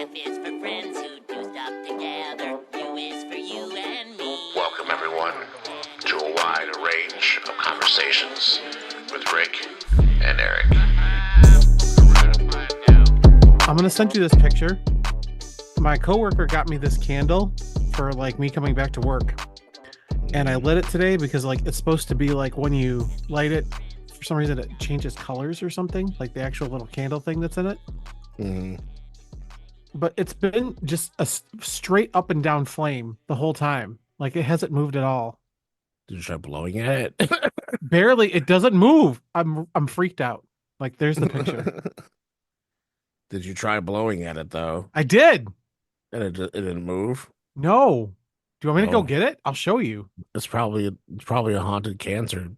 F is for friends who do stuff together. U is for you and me. Welcome, everyone, to a wide range of conversations with Rick and Eric. I'm going to send you this picture. My coworker got me this candle for like me coming back to work. And I lit it today because like it's supposed to be like when you light it, for some reason it changes colors or something, like the actual little candle thing that's in it. Mm. But it's been just a straight up and down flame the whole time. Like it hasn't moved at all. Did you try blowing at it? Barely. It doesn't move. I'm freaked out. Like there's the picture. Did you try blowing at it though? I did. And it didn't move? No. Do you want me to go Oh. get it? I'll show you. It's probably a haunted cancer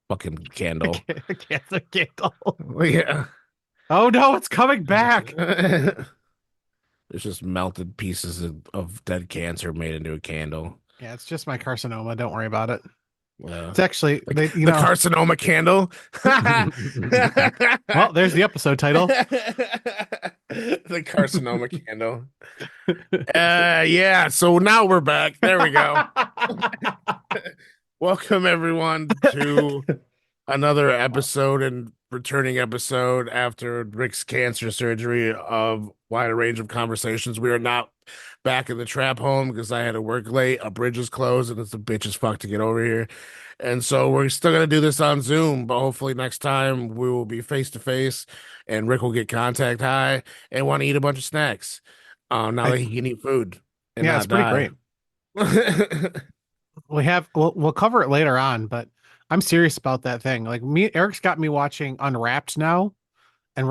fucking candle. A cancer candle. Yeah. Oh no, it's coming back. It's just melted pieces of dead cancer made into a candle. Yeah, it's just my carcinoma. Don't worry about it. Yeah. It's actually The carcinoma candle. Well, there's the episode title. The carcinoma candle. Yeah, so now we're back. There we go. Welcome everyone to another episode and returning episode after Rick's cancer surgery of wide range of conversations. We are not back in the trap home because I had to work late. A bridge is closed and it's a bitch as fuck to get over here. And so we're still going to do this on Zoom, but hopefully next time we will be face to face and Rick will get contact high and want to eat a bunch of snacks. Now that he can eat food. And yeah, it's pretty great. We'll cover it later on, but I'm serious about that thing. Like Eric's got me watching Unwrapped now, and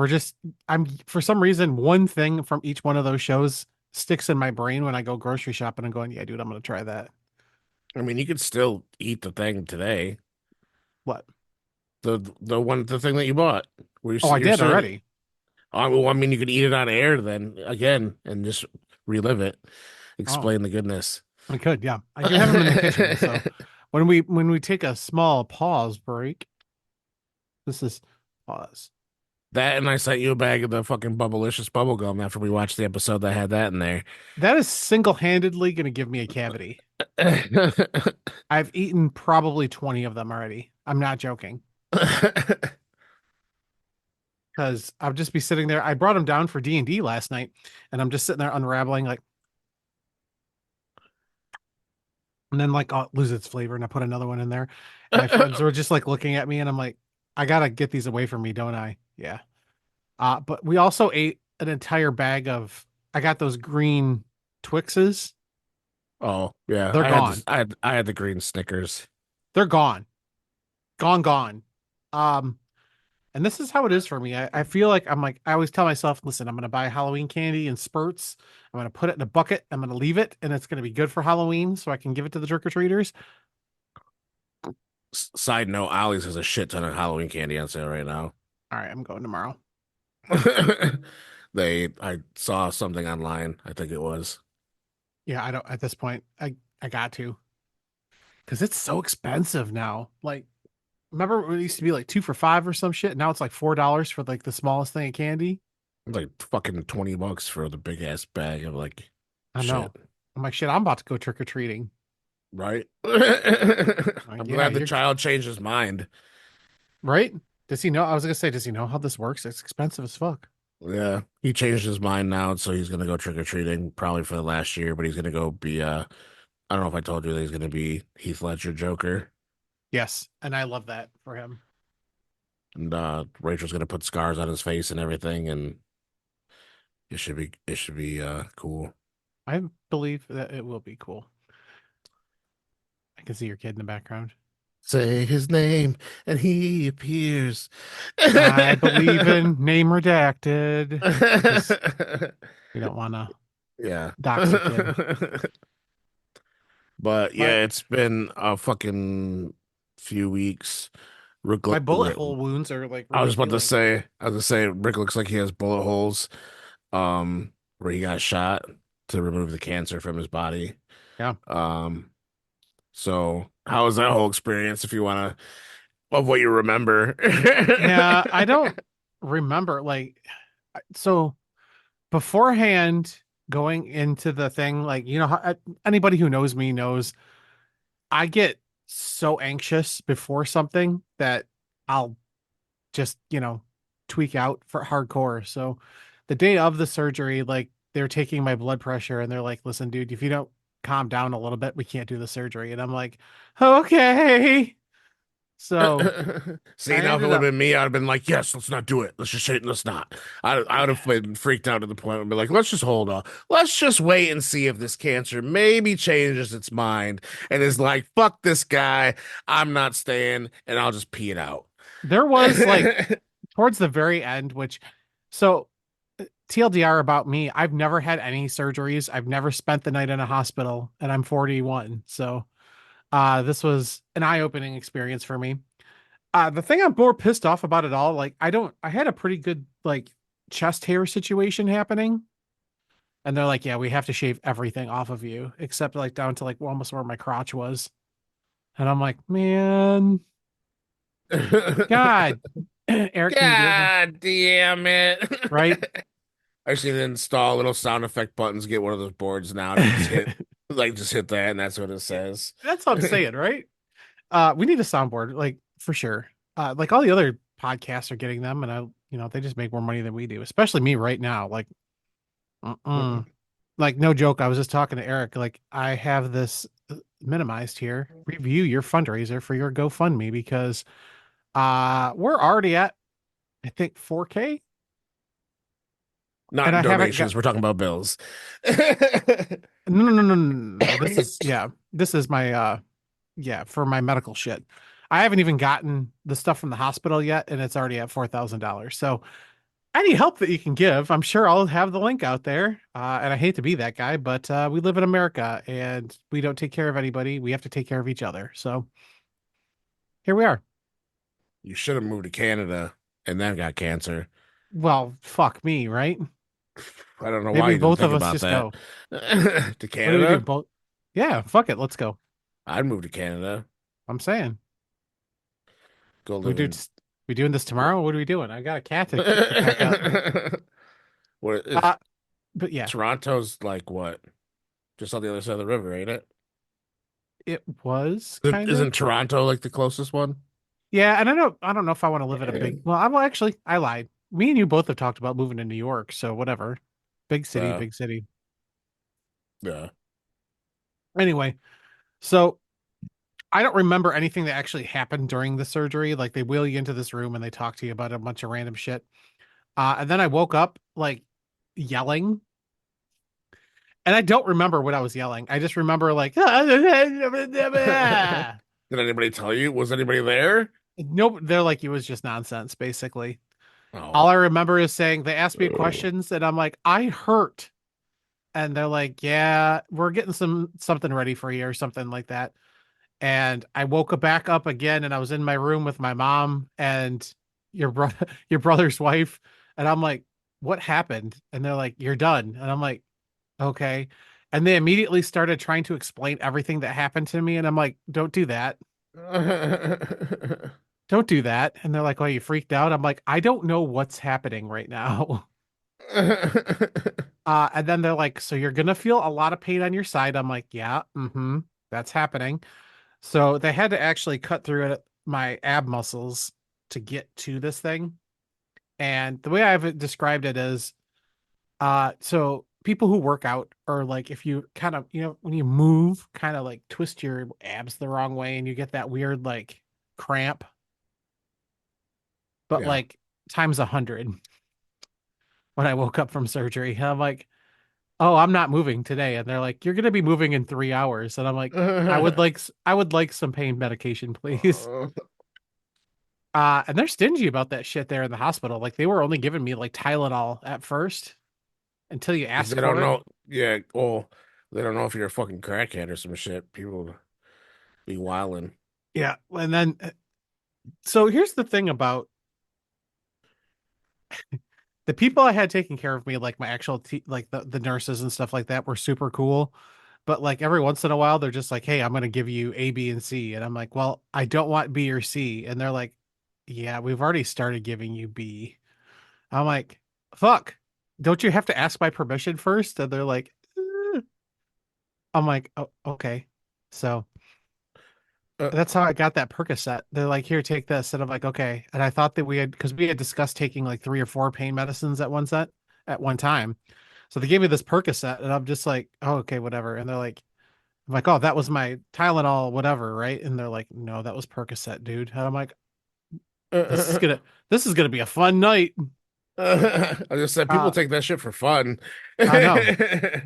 I'm for some reason one thing from each one of those shows sticks in my brain when I go grocery shopping and going, yeah, dude, I'm gonna try that. I mean, you could still eat the thing today. What? The thing that you bought. I did already. Oh, well, I mean, you could eat it on air then again and just relive it. Explain the goodness. I could, yeah. I do have them in the kitchen. So when we take a small pause break, this is pause. That and I sent you a bag of the fucking Bubblicious bubble gum after we watched the episode that had that in there. That is single-handedly going to give me a cavity. I've eaten probably 20 of them already. I'm not joking. Because I'll just be sitting there. I brought them down for D&D last night, and I'm just sitting there unraveling like, and then like I'll lose its flavor, and I put another one in there. And my friends were just like looking at me, and I'm like, I gotta get these away from me, don't I? Yeah. But we also ate an entire bag of. I got those green Twixes. Oh yeah, they're gone. I had the green Snickers. They're gone. Gone. And this is how it is for me. I feel like I always tell myself, listen, I'm going to buy Halloween candy in spurts. I'm going to put it in a bucket. I'm going to leave it, and it's going to be good for Halloween so I can give it to the trick-or-treaters. Side note, Ollie's has a shit ton of Halloween candy on sale right now. All right, I'm going tomorrow. I saw something online, I think it was. Yeah, I don't, at this point, I got to. Because it's so expensive now. Like, remember when it used to be like 2 for $5 or some shit? Now it's like $4 for like the smallest thing of candy. It's like fucking $20 for the big ass bag of like I know. shit. I'm like, shit, I'm about to go trick-or-treating. Right? I'm yeah, glad the child changed his mind. Right? Does he know? I was going to say, does he know how this works? It's expensive as fuck. Yeah. He changed his mind now, so he's going to go trick-or-treating probably for the last year, but he's going to go be, I don't know if I told you that he's going to be Heath Ledger Joker. Yes, and I love that for him. And Rachel's going to put scars on his face and everything, and it should be cool. I believe that it will be cool. I can see your kid in the background. Say his name, and he appears. I believe in name redacted. You don't want to dox a kid. But yeah, it's been a fucking few weeks. My bullet hole wounds are like. I was about to say, Rick looks like he has bullet holes, where he got shot to remove the cancer from his body. Yeah. So how was that whole experience? If you want to, of what you remember. Yeah, I don't remember. Like, so beforehand going into the thing, like, anybody who knows me knows I get so anxious before something that I'll just, tweak out for hardcore. So the day of the surgery, like they're taking my blood pressure and they're like, listen, dude, if you don't calm down a little bit, we can't do the surgery. And I'm like, okay. So See, I now if it ended would have up been me, I'd have been like, yes, let's not do it. Let's just say, let's not. I would have been freaked out to the point where I'd be like, let's just hold on. Let's just wait and see if this cancer maybe changes its mind and is like, fuck this guy. I'm not staying and I'll just pee it out. there was like towards the very end, which so TLDR about me, I've never had any surgeries. I've never spent the night in a hospital and I'm 41. So this was an eye-opening experience for me. The thing I'm more pissed off about it all, like I had a pretty good like chest hair situation happening. And they're like, yeah, we have to shave everything off of you, except like down to like almost where my crotch was. And I'm like, man, God, Eric, can you do it for God damn right? it. I just need to install little sound effect buttons, get one of those boards now, and just hit that, and that's what it says. That's what I'm saying, right? We need a soundboard, like for sure. Like all the other podcasts are getting them, and they just make more money than we do, especially me right now. Like, like no joke. I was just talking to Eric. Like, I have this minimized here. Review your fundraiser for your GoFundMe because we're already at I think 4K, and Not I haven't got donations, we're talking about bills. no. This is my for my medical shit. I haven't even gotten the stuff from the hospital yet, and it's already at $4,000. So any help that you can give, I'm sure I'll have the link out there. And I hate to be that guy, but we live in America and we don't take care of anybody. We have to take care of each other. So here we are. You should have moved to Canada and then got cancer. Well, fuck me, right? I don't know why Maybe you didn't both think of us about just that. go. To What do we do? Canada? Both? Yeah, fuck it. Let's go. I'd move to Canada. I'm saying Go we live do. in. We doing this tomorrow? What are we doing? I got a cat to pack up. What is Uh, but yeah, Toronto's like what? Just on the other side of the river, ain't it? it was kind of. Isn't Toronto like the closest one? Yeah, and I don't know if I want to live in a big. Well, actually I lied. Me and you both have talked about moving to New York, so whatever. Big city, Uh, big city. yeah. Anyway, so I don't remember anything that actually happened during the surgery. Like they wheel you into this room and they talk to you about a bunch of random shit. And then I woke up like yelling, and I don't remember what I was yelling. I just remember like Did anybody tell you? Was anybody there? nope. They're like it was just nonsense, basically. All Oh. I remember is saying they asked me questions, and I'm like, I hurt. And they're like, yeah, we're getting something ready for you or something like that. And I woke up back up again and I was in my room with my mom and your brother your brother's wife. And I'm like, what happened? And they're like, you're done. And I'm like, okay. And they immediately started trying to explain everything that happened to me. And I'm like, don't do that. Don't do that. And they're like, oh, you freaked out. I'm like, I don't know what's happening right now. And then they're like, so you're gonna feel a lot of pain on your side. I'm like, yeah, that's happening. So they had to actually cut through my ab muscles to get to this thing. And the way I've described it is, so people who work out or like if you kind of, when you move, kind of like twist your abs the wrong way and you get that weird like cramp, but Yeah. like times 100 when I woke up from surgery. And I'm like, oh, I'm not moving today. And they're like, you're gonna be moving in 3 hours. And I'm like, I would like some pain medication, please. And they're stingy about that shit there in the hospital. Like they were only giving me like Tylenol at first until you 'Cause ask they don't for it. know. Yeah. Well, they don't know if you're a fucking crackhead or some shit. People be wilding. Yeah. And then so here's the thing about the people I had taking care of me, like my actual like the nurses and stuff like that were super cool. But like every once in a while, they're just like, hey, I'm gonna give you A, B, and C. And I'm like, well, I don't want B or C. And they're like, yeah, we've already started giving you B. I'm like, fuck. don't you have to ask my permission first? And they're like, I'm like, oh, okay. So Uh, that's how I got that Percocet. They're like, here, take this. And I'm like, okay. And I thought that because we had discussed taking like 3 or 4 pain medicines at one time. So they gave me this Percocet, and I'm just like, oh, okay, whatever. And they're like, I'm like, oh, that was my Tylenol, whatever, right? And they're like, no, that was Percocet, dude. And I'm like, this is gonna this is gonna be a fun night. I just said people Uh, take that shit for fun. I know.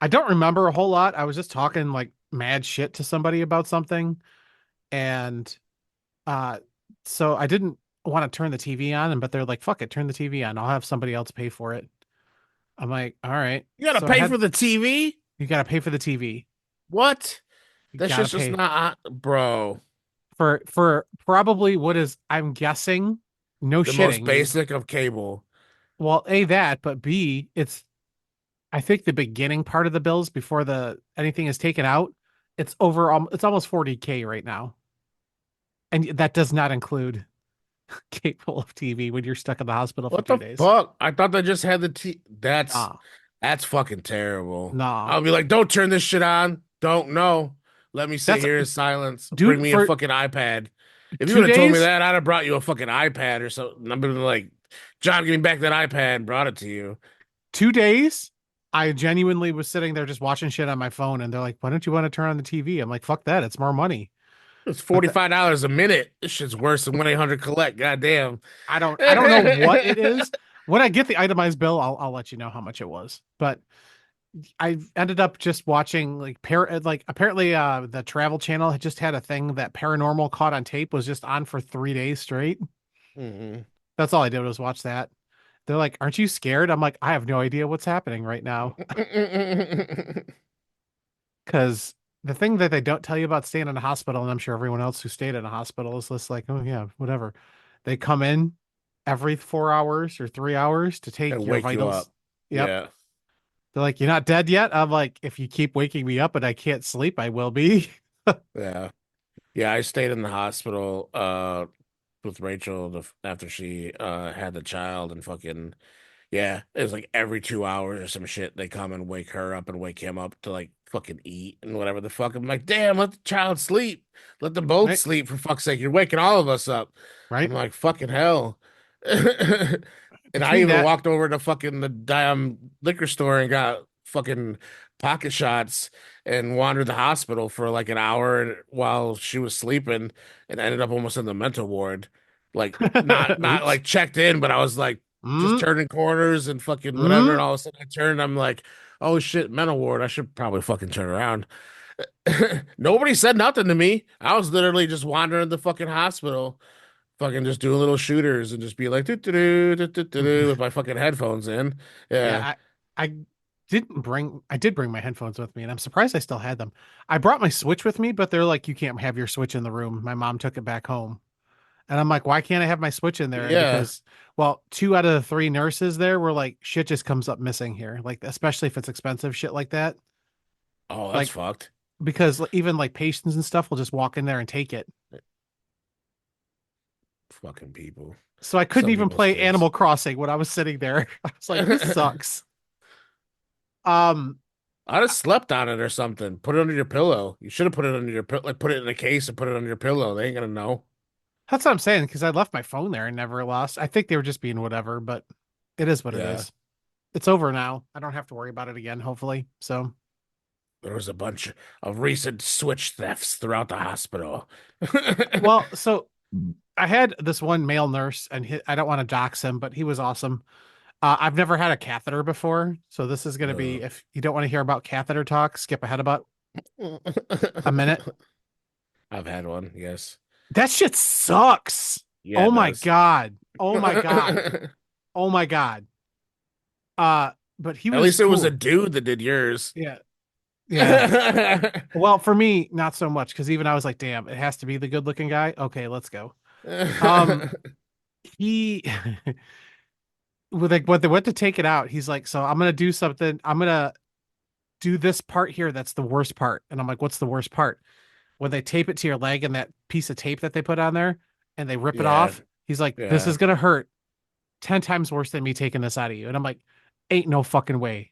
I don't remember a whole lot. I was just talking like mad shit to somebody about something, and uh, so I didn't want to turn the TV on, but they're like, "Fuck it, turn the TV on. I'll have somebody else pay for it." I'm like, "All right." You gotta So I pay had for the TV? you got to pay for the TV. What? You That got to shit's just pay not, bro. for probably what is I'm guessing, no The most shitting. basic of cable. Well, A, that, but B, it's I think the beginning part of the bills before the anything is taken out, it's almost 40K right now. And that does not include cable of TV when you're stuck in the hospital for What two the days. fuck? I thought they just had the T. Nah, That's fucking terrible. nah. I'll be like, don't turn this shit on. Don't know. Let me sit That's here in silence. Bring dude me a for fucking iPad. If you two would have told me days, that, I'd have brought you a fucking iPad or something. I've been like, John, give me back that iPad and brought it to you. 2 days. I genuinely was sitting there just watching shit on my phone, and they're like, "Why don't you want to turn on the TV?" I'm like, "Fuck that! It's more money." It's But $45 a minute. This shit's worse than 1-800 collect. Goddamn. I don't know what it is. When I get the itemized bill, I'll let you know how much it was. But I ended up just watching like apparently the Travel Channel had just had a thing that Paranormal Caught on Tape was just on for 3 days straight. Mhm. That's all I did was watch that. They're like, "Aren't you scared?" I'm like, "I have no idea what's happening right now." Because the thing that they don't tell you about staying in a hospital, and I'm sure everyone else who stayed in a hospital is just like, "Oh yeah, whatever." They come in every 4 hours or 3 hours to take And your wake you vitals. up. Yep. Yeah. They're like, "You're not dead yet?" I'm like, "If you keep waking me up and I can't sleep, I will be." Yeah. Yeah, I stayed in the hospital with Rachel after she had the child and fucking yeah, it was like every 2 hours or some shit they come and wake her up and wake him up to like fucking eat and whatever the fuck. I'm like, damn, let the child sleep. Let them both Right? sleep for fuck's sake. You're waking all of us up. I'm Right? like, fucking hell. And I Between even that, walked over to fucking the damn liquor store and got fucking pocket shots and wandered the hospital for like an hour while she was sleeping and ended up almost in the mental ward. Like not oops. like checked in, but I was like just Mm, turning corners and fucking whatever, and mm. all of a sudden I turned, I'm like, oh shit, mental ward. I should probably fucking turn around. Nobody said nothing to me. I was literally just wandering the fucking hospital fucking just doing little shooters and just be like do with my fucking headphones in. Yeah. Yeah, I I did bring my headphones with me, and I'm surprised I still had them. I brought my Switch with me, but they're like, you can't have your Switch in the room. My mom took it back home. And I'm like, why can't I have my Switch in there? And Yeah. because, well, 2 out of the 3 nurses there were like, shit just comes up missing here. Like, especially if it's expensive shit like that. Oh, that's Like, fucked. because even like patients and stuff will just walk in there and take it. Fucking people. So I couldn't Some even people's play kids. Animal Crossing when I was sitting there. I was like, this sucks. Um, I'd have slept on it or something. Put it under your pillow. You should have put it under your pillow, like put it in a case and put it under your pillow. They ain't gonna know. that's what I'm saying, because I left my phone there and never lost. I think they were just being whatever, but it is what it Yeah. is. It's over now. I don't have to worry about it again, hopefully. So, There was a bunch of recent switch thefts throughout the hospital. well, so I had this one male nurse, and I don't want to dox him, but he was awesome. I've never had a catheter before, so this is going to be, Ugh. if you don't want to hear about catheter talk, skip ahead about a minute. I've had one, yes. That shit sucks. Yeah, Oh it my does. God. Oh my God. Oh my God. Uh, but he At was least it was a cool. dude that did yours. Yeah. Yeah. Well, for me, not so much, because even I was like, damn, it has to be the good looking guy. Okay, let's go. Um, he with like when they went to take it out, he's like, so I'm gonna do something. I'm gonna do this part here. That's the worst part. And I'm like, what's the worst part? When they tape it to your leg and that piece of tape that they put on there and they rip it Yeah, off. He's like, this yeah. is gonna hurt 10 times worse than me taking this out of you. And I'm like, Ain't no fucking way.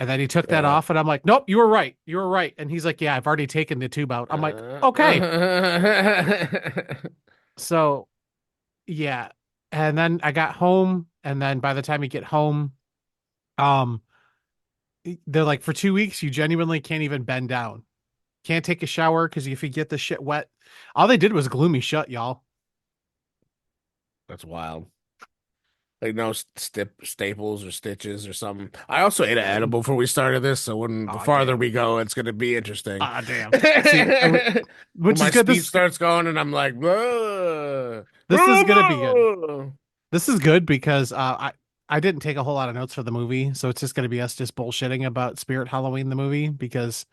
And then he took that Yeah. off, and I'm like, nope, you were right. You were right. And he's like, yeah, I've already taken the tube out. I'm like, Uh, okay. So yeah. And then I got home, and then by the time you get home, um, they're like, for 2 weeks, you genuinely can't even bend down. Can't take a shower because if you get the shit wet, all they did was glue me shut, y'all. That's wild. Like no staples or stitches or something. I also ate an edible before we started this, so when the Oh farther damn. we go, it's gonna be interesting. Ah damn. See, When which is my good. speech starts going and I'm like, "Whoa." This is gonna be good. This is good because I didn't take a whole lot of notes for the movie, so it's just gonna be us just bullshitting about Spirit Halloween the movie because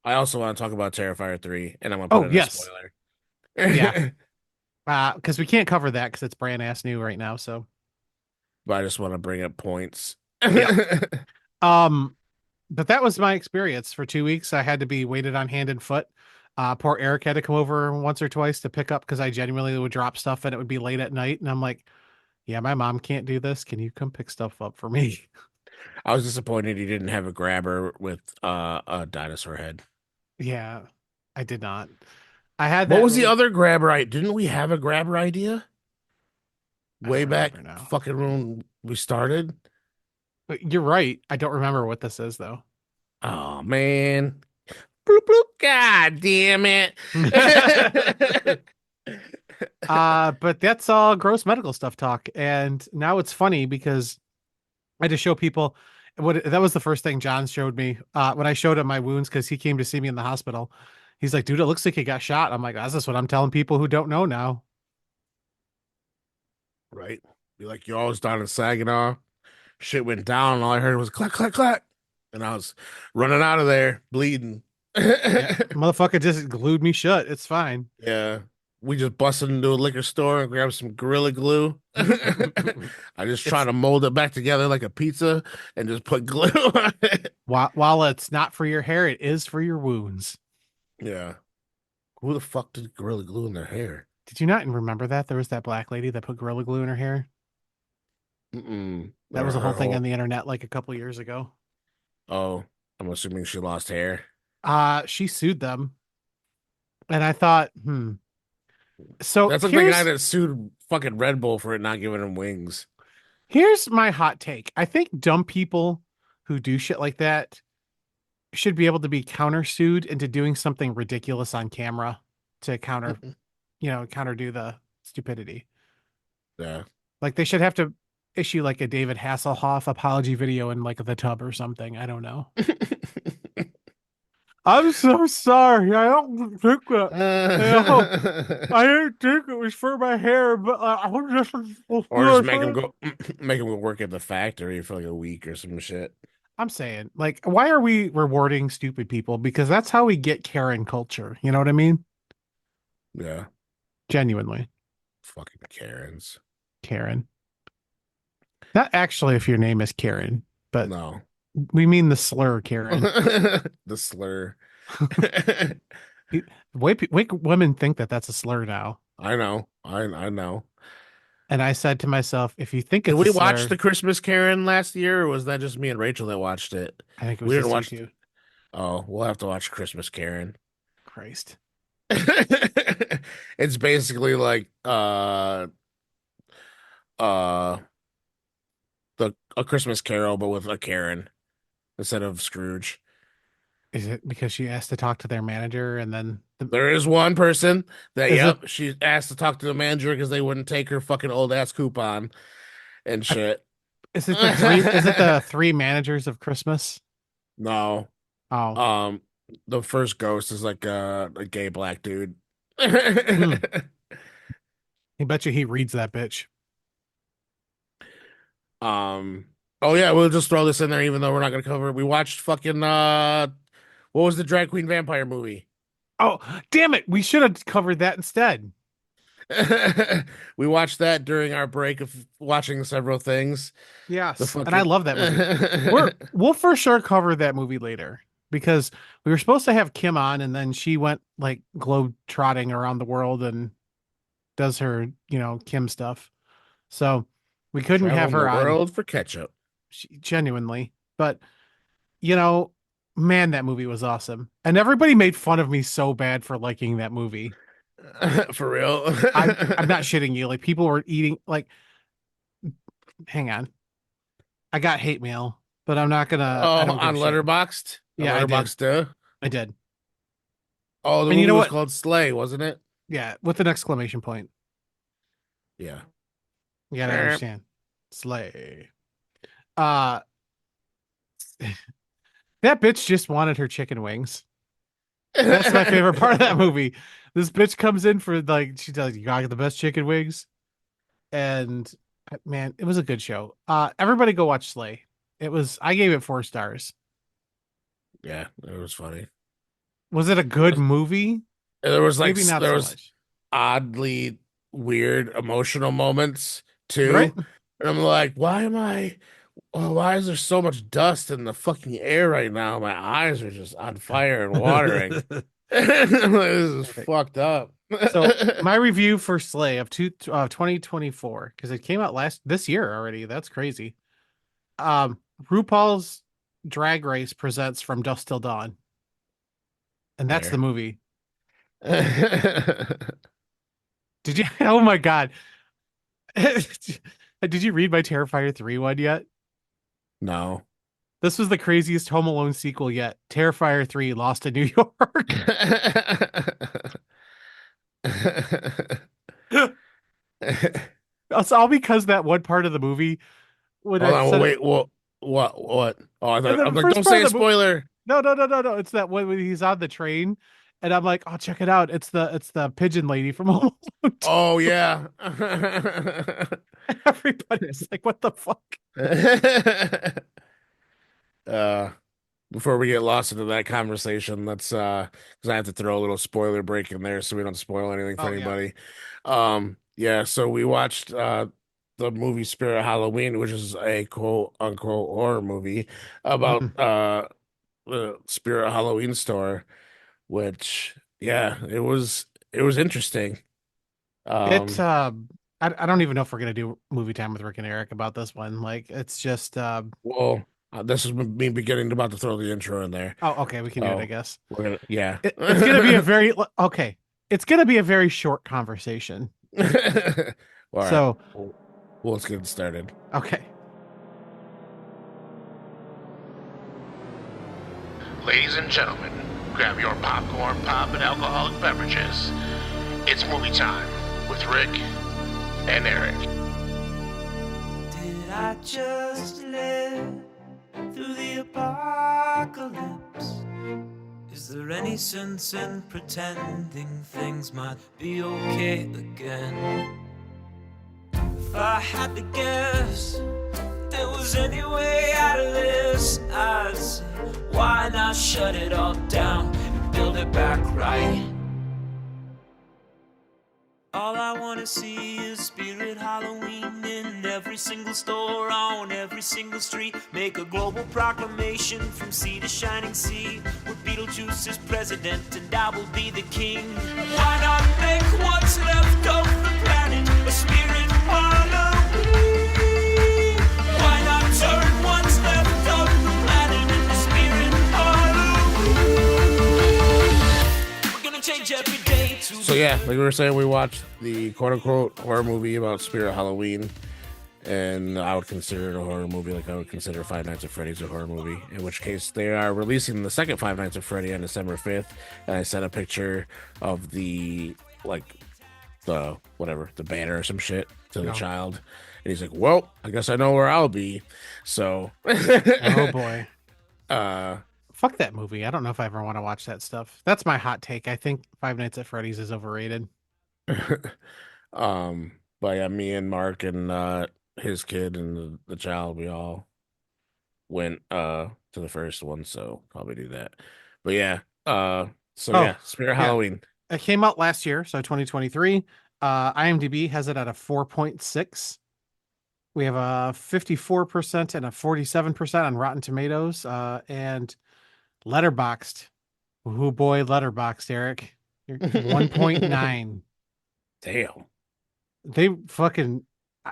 I also want to talk about Terrifier 3, and I'm gonna put oh in a yes, spoiler. yeah, because we can't cover that because it's brand ass new right now. So But I just want to bring up points. yep. Um, but that was my experience for 2 weeks. I had to be waited on hand and foot. Poor Eric had to come over once or twice to pick up because I genuinely would drop stuff and it would be late at night. And I'm like, yeah, my mom can't do this. Can you come pick stuff up for me? I was disappointed he didn't have a grabber with a dinosaur head. Yeah, I did not. I had What that was the little, other grabber? Didn't we have a grabber idea I don't way back remember now. fucking when we started? But you're right. I don't remember what this is though. Oh man. Bloop bloop. God damn it. But that's all gross medical stuff talk. And now it's funny because I had to show people what that was the first thing John showed me when I showed him my wounds because he came to see me in the hospital. He's like, dude, it looks like you got shot. I'm like, that's just what I'm telling people who don't know now. Right. Be like, you're always down in Saginaw. Shit went down, and all I heard was clack, clack, clack. And I was running out of there, bleeding. Yeah, motherfucker just glued me shut. It's fine. Yeah. We just busted into a liquor store and grabbed some Gorilla Glue. I just try It's to mold it back together like a pizza and just put glue on it. while it's not for your hair, it is for your wounds. Yeah. Who the fuck did Gorilla Glue in their hair? Did you not remember that? There was that black lady that put Gorilla Glue in her hair. Mm-mm. That was a whole Her thing on whole... the internet like a couple years ago. Oh, I'm assuming she lost hair. She sued them. And I thought, So That's like the guy that sued fucking Red Bull for it not giving him wings. here's my hot take. I think dumb people who do shit like that should be able to be countersued into doing something ridiculous on camera to counter do the stupidity. Yeah. Like they should have to issue like a David Hasselhoff apology video in like the tub or something. I don't know. I'm so sorry. I don't think that. I didn't think it was for my hair, but I was just. Or just make him go make him go work at the factory for like a week or some shit. I'm saying, like, why are we rewarding stupid people? Because that's how we get Karen culture. You know what I mean? Yeah. Genuinely, Fucking Karens. Karen. Not actually if your name is Karen, but No. we mean the slur Karen. The slur. Wake women think that that's a slur now. I know. I know. And I said to myself, if you think Did it's a we watch slur, the Christmas Karen last year, or was that just me and Rachel that watched it? I think it was We didn't just you watch. two. Oh, we'll have to watch Christmas Karen. Christ. It's basically like uh the a Christmas Carol, but with a Karen instead of Scrooge. Is it because she asked to talk to their manager and then There is one person that, is it yep, she asked to talk to the manager because they wouldn't take her fucking old ass coupon and shit. is it the three managers of Christmas? No. Oh. The first ghost is like a gay black dude. Hmm. I bet you he reads that bitch. Um, oh yeah, we'll just throw this in there even though we're not gonna cover it. We watched fucking what was the drag queen vampire movie? Oh, damn it. We should have covered that instead. We watched that during our break of watching several things. The Yes. And I fucking love that movie. We'll for sure cover that movie later because we were supposed to have Kim on and then she went like globe trotting around the world and does her, Kim stuff. So we couldn't have traveling the her on. world for ketchup. genuinely. But you know, man, that movie was awesome, and everybody made fun of me so bad for liking that movie. For real. I'm not shitting you. Like people were eating like, hang on, I got hate mail, but I'm not gonna. I Oh, don't give on a shit. Letterboxd? On Yeah, I did. Letterboxd too? I did. Oh, the And you movie know was what? called Slay, wasn't it? Yeah, with an exclamation point. Yeah. You gotta Eh. understand. Slay. Uh that bitch just wanted her chicken wings. That's my favorite part of that movie. This bitch comes in for like she does you got the best chicken wings. And man, it was a good show. Everybody go watch Slay. I gave it 4 stars. Yeah, it was funny. Was it a good movie? There was like Maybe not there so was much. oddly weird emotional moments Right? too. And I'm like, why is there so much dust in the fucking air right now? My eyes are just on fire and watering. I'm like, this is fucked up. So my review for Slay of 2024, because it came out this year already. That's crazy. RuPaul's Drag Race presents From Dusk Till Dawn, and that's the There. movie. Did you? Oh my god! Did you read my Terrifier 3 one yet? No. This was the craziest Home Alone sequel yet. Terrifier 3 Lost in New York. It's all because that one part of the movie when Hold I on, well, said it. wait, what? Oh, And I'm the like, first don't part say of a the movie. spoiler. No. It's that one when he's on the train, and I'm like, oh, check it out. It's the pigeon lady from Home Alone 2. Oh yeah. Everybody's like, what the fuck? uh Before we get lost into that conversation, let's because I have to throw a little spoiler break in there so we don't spoil anything for Oh yeah. anybody. Yeah, so we watched the movie Spirit Halloween, which is a quote unquote horror movie about Mhm. the Spirit Halloween store, which yeah, it was interesting. It's Um I don't even know if we're gonna do movie time with Rick and Eric about this one. Like it's just well, this is me beginning about to throw the intro in there. oh okay, we can do it, I So guess. we're gonna yeah. It's gonna be a very okay. It's gonna be a very short conversation. All right. So Well, let's get started. okay. Ladies and gentlemen, grab your popcorn, pop, and alcoholic beverages. It's movie time with Rick and Eric. Did I just live through the apocalypse? Is there any sense in pretending things might be okay again? If I had to guess, if there was any way out of this, I'd say, why not shut it all down and build it back right? All I wanna see is Spirit Halloween in every single store, on every single street. Make a global proclamation from sea to shining sea, where Beetlejuice is president and I will be the king. Why not make what's left of the planet a Spirit Halloween? Why not turn what's left of the planet into Spirit Halloween? We're gonna change every day to So yeah, like we were saying, we watched the quote unquote horror movie about Spirit Halloween, and I would consider it a horror movie, like I would consider Five Nights at Freddy's a horror movie. In which case, they are releasing the second Five Nights at Freddy on December 5th, and I sent a picture of the the banner or some shit to the child, and he's like, "Well, I guess I know where I'll be." So, Oh boy. uh, Fuck that movie. I don't know if I ever want to watch that stuff. That's my hot take. I think Five Nights at Freddy's is overrated. but yeah, me and Mark and his kid and the child, we all went to the first one, so probably do that. But yeah, so Oh, yeah, Spirit yeah. Halloween. It came out last year, so 2023. IMDb has it at a 4.6. We have a 54% and a 47% on Rotten Tomatoes. And Letterboxed. Oh boy, Letterboxed, Eric. You're 1.9. Damn. They fucking I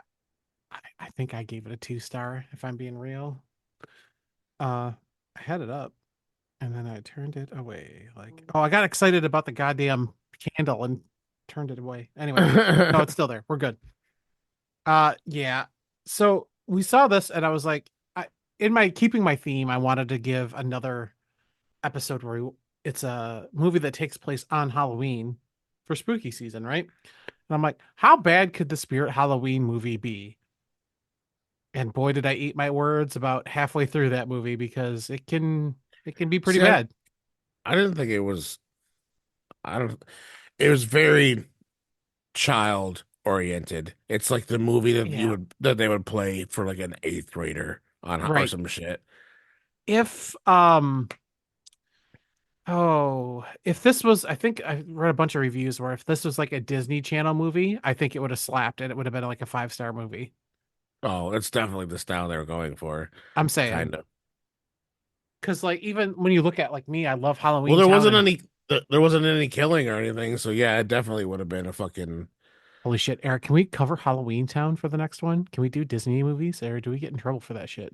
think I gave it a 2-star, if I'm being real. I had it up and then I turned it away. Like, oh, I got excited about the goddamn candle and turned it away. Anyway, no, it's still there. We're good. Yeah. So we saw this and I was like, in my keeping my theme, I wanted to give another episode where it's a movie that takes place on Halloween for spooky season, right? And I'm like, how bad could the Spirit Halloween movie be? And boy, did I eat my words about halfway through that movie because it can be pretty See, bad. I didn't think it was. I don't. It was very child oriented. It's like the movie that Yeah, they would play for like an eighth grader on or right. some shit. If if this was, I think I read a bunch of reviews where if this was like a Disney Channel movie, I think it would have slapped and it would have been like a 5-star movie. Oh, it's definitely the style they were going for, I'm saying. kind of. Because like even when you look at like me, I love Well, Halloween Town and there wasn't any killing or anything, so yeah, it definitely would have been a fucking. holy shit, Eric, can we cover Halloween Town for the next one? Can we do Disney movies or do we get in trouble for that shit?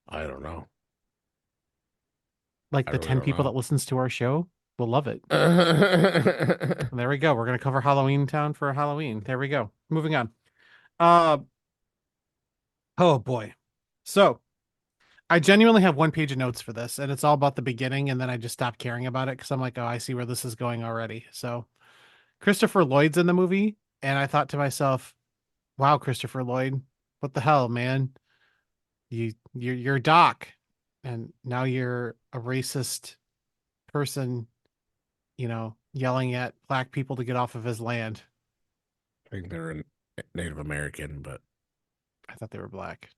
I don't know. Like I the really 10 don't people that listens to our show will love it. know. And there we go. We're gonna cover Halloween Town for Halloween. There we go. Moving on. Uh oh boy. So I genuinely have one page of notes for this, and it's all about the beginning, and then I just stopped caring about it because I'm like, oh, I see where this is going already. So Christopher Lloyd's in the movie, and I thought to myself, wow, Christopher Lloyd, what the hell, man? You're Doc, and now you're a racist person, yelling at black people to get off of his land. I think they're a Native American, but I thought they were black.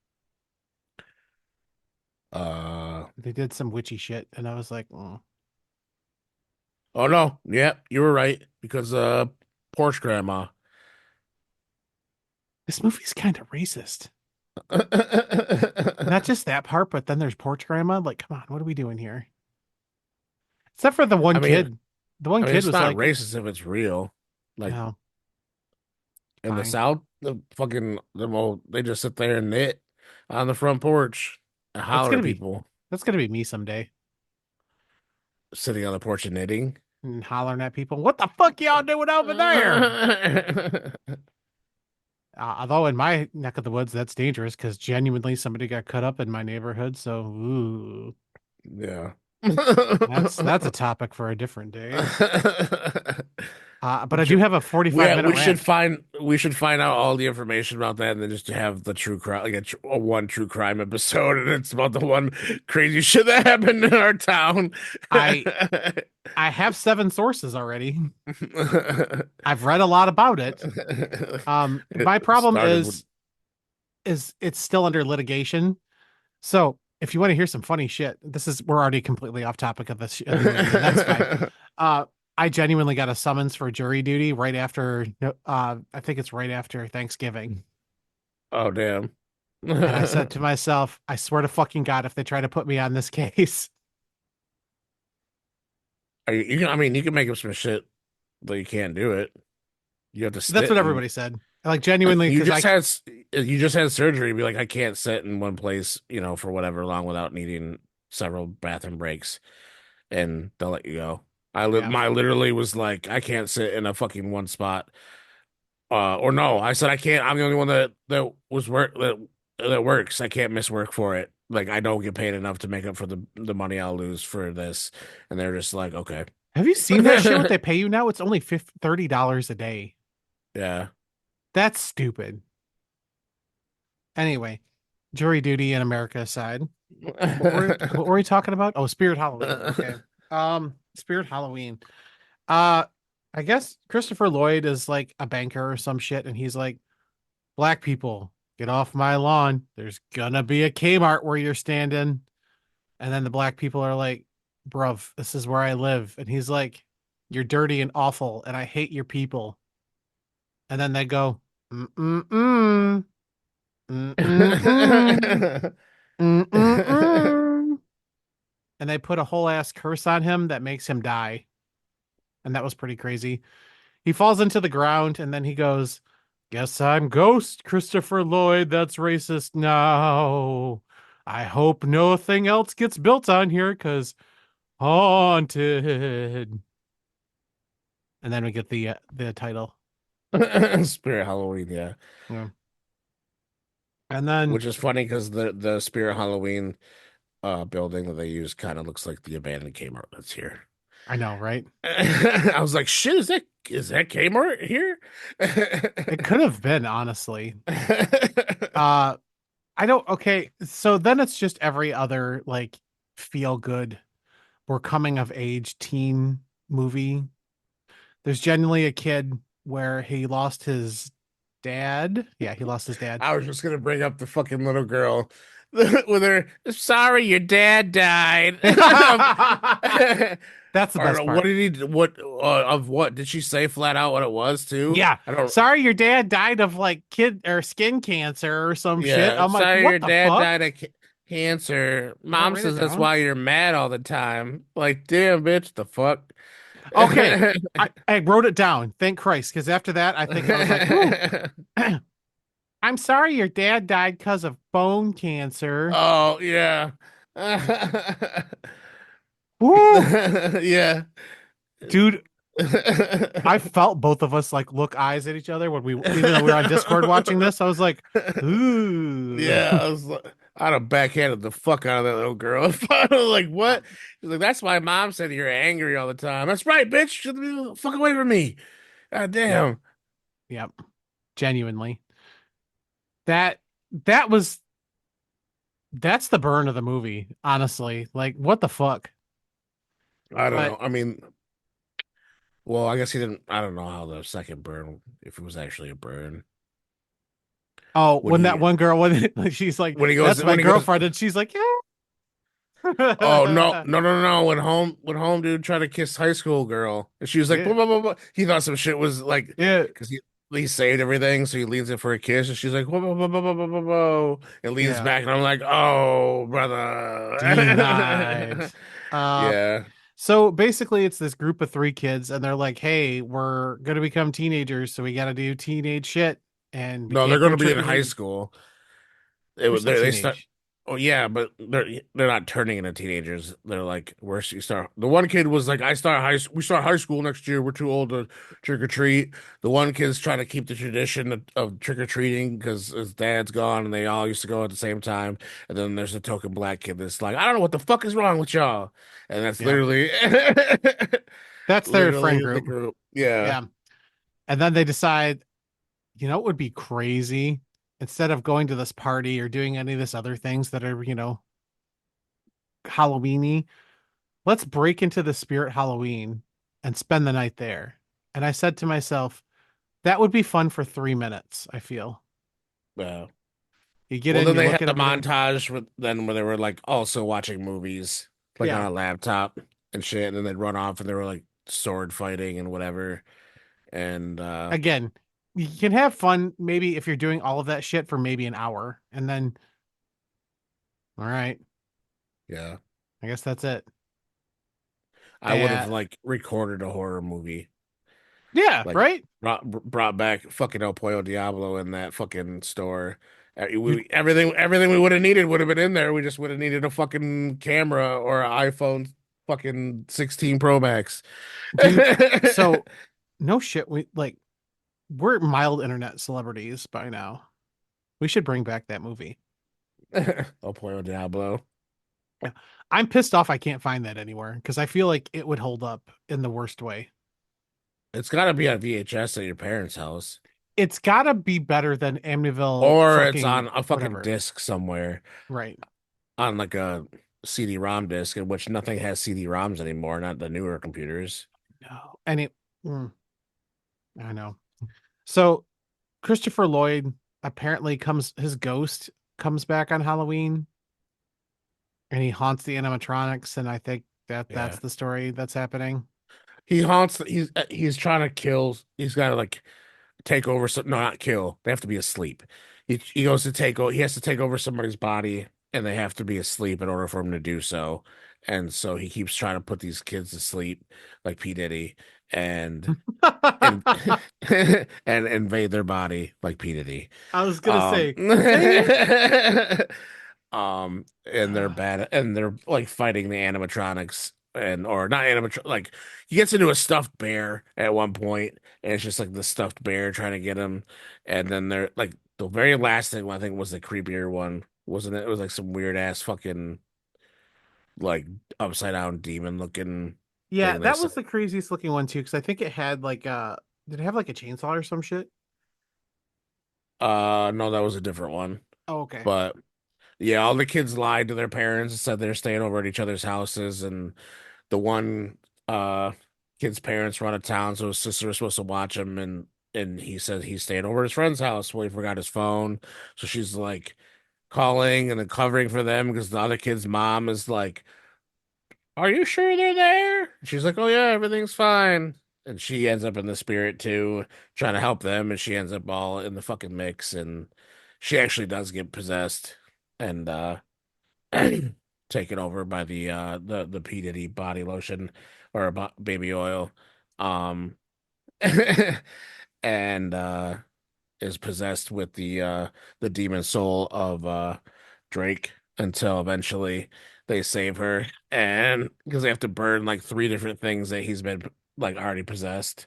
uh They did some witchy shit, and I was like, oh. oh no, yeah, you were right because Porsche grandma. This movie's kind of racist. Not just that part, but then there's Porch Grandma. Like, come on, what are we doing here? Except for the one I mean, kid. The one I mean, kid it's was not like, racist if it's real. Like no, in the fine. South, they just sit there and knit on the front porch and That's holler gonna at be people that's gonna be me someday. sitting on the porch and knitting. And hollering at people. What the fuck y'all doing over there? Although in my neck of the woods, that's dangerous because genuinely somebody got cut up in my neighborhood. So, ooh, Yeah. that's a topic for a different day. But I do have a We 45-minute rant. we should find out all the information about that and then just have the true crime like a one true crime episode and it's about the one crazy shit that happened in our town. I I have 7 sources already. I've read a lot about it. It My problem started with is it's still under litigation. So if you want to hear some funny shit, we're already completely off topic of this of the movie, and that's fine. I genuinely got a summons for jury duty right after I think it's right after Thanksgiving. Oh damn. And I said to myself, I swear to fucking God, if they try to put me on this case, I mean you can make up some shit, but you can't do it. You have to that's sit what and everybody said. Like genuinely, because you just had surgery, be like, I can't sit in one place, for whatever long without needing several bathroom breaks, and they'll let you go. yeah, I literally was like, I can't sit in a fucking one spot. Or no, I said I can't. I'm the only one that works. I can't miss work for it. Like I don't get paid enough to make up for the money I'll lose for this. And they're just like, okay, have you seen that shit? What they pay you now? It's only $30 a day. yeah. That's stupid. Anyway, jury duty in America aside, what were we talking about? Oh, Spirit Halloween. Okay. Spirit Halloween. Uh, I guess Christopher Lloyd is like a banker or some shit, and he's like, black people, get off my lawn. There's gonna be a Kmart where you're standing. And then the black people are like, bruv, this is where I live. And he's like, you're dirty and awful, and I hate your people. And then they go, mm-mm-mm. Mm-mm-mm. Mm-mm-mm. And they put a whole ass curse on him that makes him die. And that was pretty crazy. He falls into the ground and then he goes, Guess I'm Ghost Christopher Lloyd. That's racist now. I hope nothing else gets built on here because haunted. And then we get the title. Spirit Halloween, yeah. Yeah. And then Which is funny because the Spirit Halloween building that they use kind of looks like the abandoned Kmart that's here. I know, right? I was like, shit, is that Kmart here? It could have been, honestly. I don't okay, so then it's just every other like feel good or coming of age teen movie. There's generally a kid where he lost his dad. Yeah, he lost his dad. I was just gonna bring up the fucking little girl with her. Sorry, your dad died. That's the Or best what part. did he? What of what did she say flat out? What it was too? Yeah. I don't. Sorry, your dad died of like kid or skin cancer or some shit. Yeah, I'm like, sorry, your what the dad fuck? died of cancer. Did I Mom write it says that's down? why you're mad all the time. Like, damn, bitch, the fuck. Okay. I wrote it down. Thank Christ. Because after that, I think I was like, whoo. I'm sorry your dad died because of bone cancer. Oh yeah. Woo! Yeah. Dude, I felt both of us like look eyes at each other when even though we were on Discord watching this. I was like, ooh. Yeah, I'd have backhanded the fuck out of that little girl. If I was like, what? She's like, that's why mom said you're angry all the time. That's right, bitch. Get the fuck away from me. God Yep. damn. Yep. Genuinely. That that was that's the burn of the movie, honestly. Like, what the fuck? I don't But know. I mean, well, I guess he didn't. I don't know how the second burn, if it was actually a burn. oh, When when that he one girl when she's like, when he goes that's my when he goes girlfriend, and she's like, Oh no, yeah. no, no, no! When home dude tried to kiss high school girl, and she was like, Yeah. blah, blah, blah, blah. He thought some shit was like, Yeah. because he saved everything, so he leans in for a kiss, and she's like, whoa, whoa, whoa, whoa, whoa, whoa, whoa, whoa, and leans Yeah. back, and I'm like, oh, brother, Denied. Uh yeah. so basically it's this group of three kids and they're like, hey, we're gonna become teenagers, so we gotta do teenage shit and we No, they're can't going go to be in trick or high treating. school. They're still They start. teenage. Oh yeah, but they're not turning into teenagers. They're like, where you start. The one kid was like, we start high school next year. We're too old to trick or treat. The one kid's trying to keep the tradition of trick or treating because his dad's gone and they all used to go at the same time. And then there's a token black kid that's like, I don't know what the fuck is wrong with y'all. And that's Yeah. literally, That's their friend literally the group. group. Yeah. Yeah. And then they decide, it would be crazy instead of going to this party or doing any of this other things that are, Halloweeny, let's break into the Spirit Halloween and spend the night there. And I said to myself, that would be fun for 3 minutes, I feel. Yeah. You get Well, in, then you they look had at the everything. montage where they were like also watching movies like on Yeah. a laptop and shit, and then they'd run off and they were like sword fighting and whatever. And Again, you can have fun maybe if you're doing all of that shit for maybe an hour. And then, all right, yeah, I guess that's it. I would have Uh, like recorded a horror movie, yeah, like right? brought back fucking El Pollo Diablo in that fucking store. You, Everything we would have needed would have been in there. We just would have needed a fucking camera or an iPhone fucking 16 Pro Max. dude, so no shit. We're mild internet celebrities by now. We should bring back that movie. El Pollo Diablo. Yeah. I'm pissed off I can't find that anywhere because I feel like it would hold up in the worst way. It's got to be on VHS at your parents' house, It's gotta be better than Amityville or it's fucking on a fucking whatever. disc somewhere Right. on like a CD-ROM disc, in which nothing has CD-ROMs anymore, not the newer computers. No. And I know. So Christopher Lloyd apparently his ghost comes back on Halloween and he haunts the animatronics, and I think that's Yeah, the story that's happening. he haunts. He's trying to kill. He's got to like take over some. No, not kill. They have to be asleep. He goes to take over. He has to take over somebody's body, and they have to be asleep in order for him to do so. And so he keeps trying to put these kids to sleep, like P Diddy, and and and invade their body like P. Diddy. I was gonna Um, say, say and they're it. bad, and they're like fighting the animatronics, and or not animatron. Like he gets into a stuffed bear at one point, and it's just like the stuffed bear trying to get him, and then they're like the very last thing I think was the creepier one, wasn't it? It was like some weird ass fucking like upside down demon looking Yeah, thing. They that said, was the craziest looking one too, because I think it had like did it have like a chainsaw or some shit? no, that was a different one, Oh, okay. but. Yeah, all the kids lied to their parents and said they're staying over at each other's houses, and the one uh kid's parents were out of town, so his sister was supposed to watch him, and he said he's staying over at his friend's house. Well, he forgot his phone, so she's like calling and then covering for them because the other kid's mom is like, "Are you sure they're there?" She's like, "Oh yeah, everything's fine." And she ends up in the spirit too, trying to help them, and she ends up all in the fucking mix, and she actually does get possessed and taken over by the P. Diddy body lotion or baby oil. Um and is possessed with the demon soul of Drake until eventually they save her, and because they have to burn like three different things that he's been like already possessed.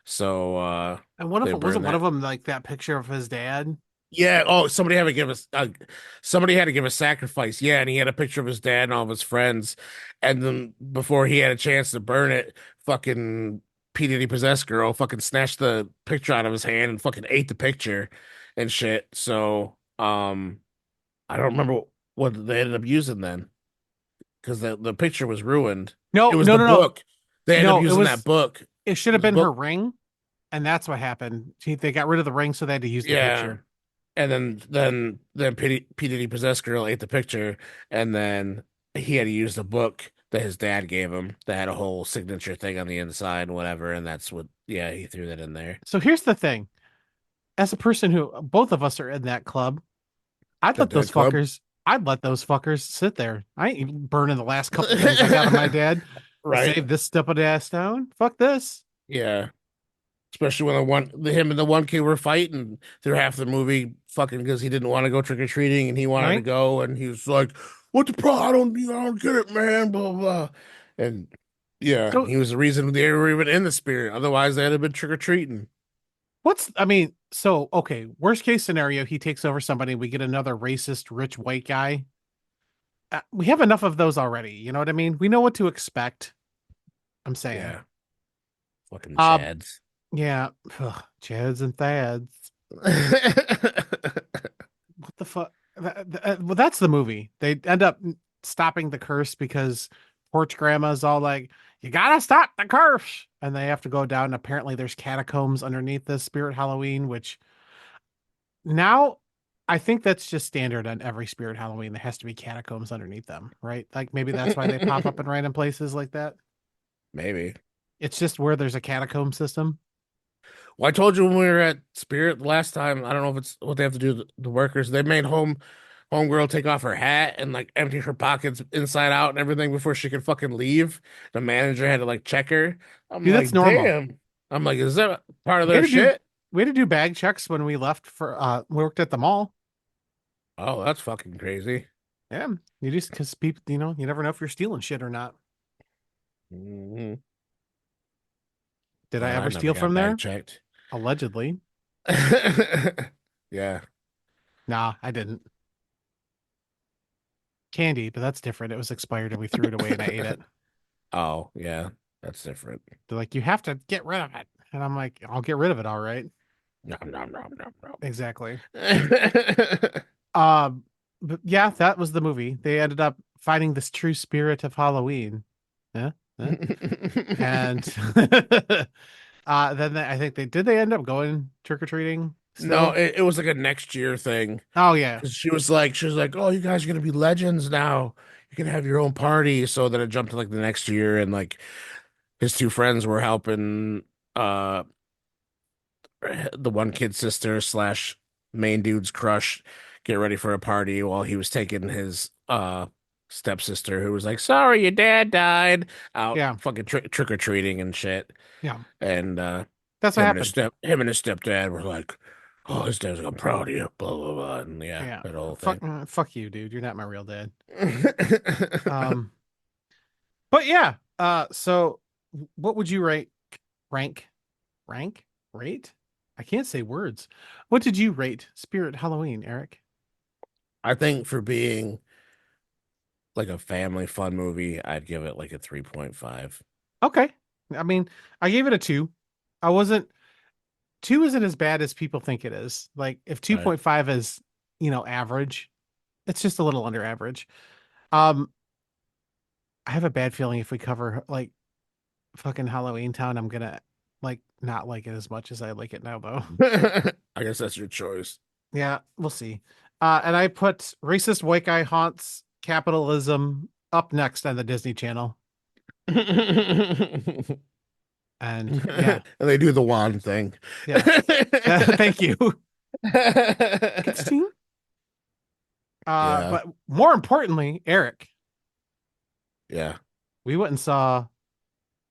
So And what if they it burn wasn't one that. of them like that picture of his dad? Yeah. Oh, somebody had to give a sacrifice. Yeah, and he had a picture of his dad and all of his friends, and then before he had a chance to burn it, fucking P Diddy possessed girl fucking snatched the picture out of his hand and fucking ate the picture and shit. So, I don't remember what they ended up using then because the picture was ruined. It No, was no, the no, no. book. They ended up No, using that book. it should It have was the been her book. ring, and that's what happened. They got rid of the ring, so they had to use the Yeah. picture. And then P. Diddy possessed girl ate the picture, and then he had to use the book that his dad gave him that had a whole signature thing on the inside, whatever, and that's what he threw that in there. So here's the thing. As a person who both of us are in that club, The Dead Club, I'd let those fuckers sit there. I ain't even burning the last couple things I got on my dad to right? save this stupid ass down. Fuck this. Yeah, especially when him and the one kid were fighting through half the movie, fucking because he didn't want to go trick or treating and he wanted to Right? go, and he was like, "What the problem? I don't get it, man." Blah blah. Blah. And yeah, So he was the reason they were even in the spirit. Otherwise, they'd have been trick or treating. okay, worst case scenario, he takes over somebody, we get another racist rich white guy. We have enough of those already. You know what I mean? We know what to expect. I'm saying. Yeah, fucking Uh, Chads. yeah. Ugh, Chads and Thads. What the fuck? Well, that's the movie. They end up stopping the curse because Porch Grandma's all like, "You gotta stop the curse," and they have to go down. Apparently, there's catacombs underneath the Spirit Halloween, which now I think that's just standard on every Spirit Halloween. There has to be catacombs underneath them, right? Like maybe that's why they pop up in random places like that. Maybe. It's just where there's a catacomb system. Well, I told you when we were at Spirit the last time. I don't know if it's what they have to do. The workers they made homegirl take off her hat and like empty her pockets inside out and everything before she could fucking leave. The manager had to like check her. I'm Dude, that's like, normal. damn. I'm like, is that part of We had their to do shit? we had to do bag checks when we left for we worked at the mall. Oh, that's fucking crazy. Yeah, you just because people, you never know if you're stealing shit or not. Hmm. Did I Glad I ever never steal got from bag there? checked. Allegedly. Yeah. Nah, I didn't. Candy, but that's different. It was expired and we threw it away and I ate it. Oh, yeah. That's different. They're like, you have to get rid of it. And I'm like, I'll get rid of it, all right. Nom nom nom nom nom. Exactly. Um, but yeah, that was the movie. They ended up finding this true spirit of Halloween. Yeah. Yeah. And I think they end up going trick-or-treating No, still. it was like a next year thing. Oh yeah. 'Cause she was like, "Oh, you guys are gonna be legends now. You can have your own party." So then it jumped to like the next year, and like his two friends were helping uh the one kid's sister slash main dude's crush get ready for a party while he was taking his stepsister who was like, "Sorry, your dad died," out Yeah. fucking trick or treating and shit. Yeah, And that's what happened. him and his stepdad were like, "Oh, his dad's like, I'm proud of you," blah blah blah, and yeah, Yeah, that whole fuck, thing. fuck you, dude. You're not my real dad. Um, but yeah. So what would you rank, rank, rate? I can't say words. What did you rate Spirit Halloween, Eric? I think for being like a family fun movie, I'd give it like a 3.5. Okay. I mean, I gave it a two. I wasn't two isn't as bad as people think it is. Like if Right. 2.5 is, average, it's just a little under average. Um, I have a bad feeling if we cover like fucking Halloween Town, I'm gonna like not like it as much as I like it now though. I guess that's your choice. Yeah, we'll see. And I put racist white guy haunts capitalism up next on the Disney Channel. And And yeah, they do the wand thing. yeah. Thank you. Christine. Yeah, But more importantly, Eric, yeah. we went and saw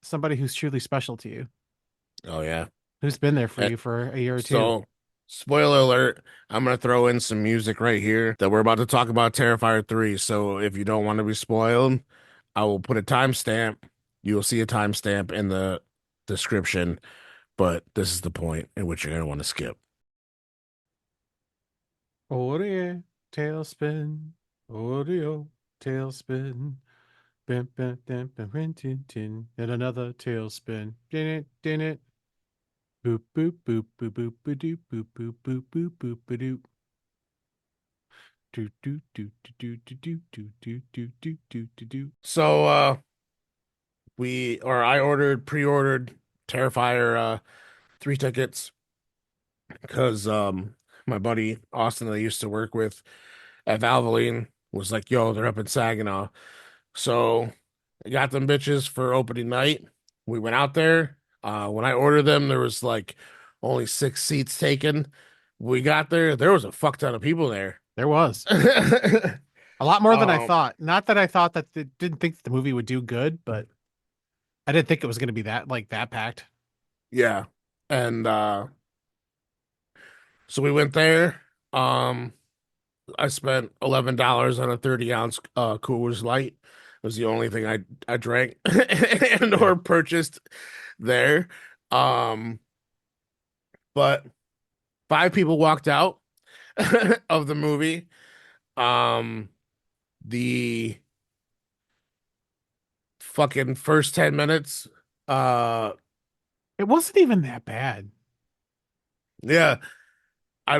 somebody who's truly special to you, Oh yeah. who's been there for And you for a year or two. so, spoiler alert, I'm gonna throw in some music right here that we're about to talk about Terrifier 3. So if you don't want to be spoiled, I will put a timestamp. You will see a timestamp in the description, but this is the point in which you're gonna want to skip. Oh yeah, tailspin. Oh yeah, tailspin. Bim, bim, bim, bim, rin, tin, tin. And another tailspin. Din it, din it. Boop, boop, boop, boop, boop, boop, doop, boop, boop, boop, boop, boop, boop, doop. Do, do, do, do, do, do, do, do, do, do, do, do, do. So I pre-ordered Terrifier 3 tickets because my buddy Austin that I used to work with at Valvoline was like, yo, they're up in Saginaw. So I got them bitches for opening night. We went out there. When I ordered them, there was like only 6 seats taken. We got there, there was a fuck ton of people there. There was a lot more than I Um, thought. Not that I thought that didn't think that the movie would do good, but I didn't think it was going to be that packed. yeah. And so we went there. Um, I spent $11 on a 30-ounce Coors Light. It was the only thing I drank and Yeah. or purchased there. Um, but 5 people walked out of the movie. Um, the fucking first 10 minutes. Uh, It wasn't even that bad. yeah, I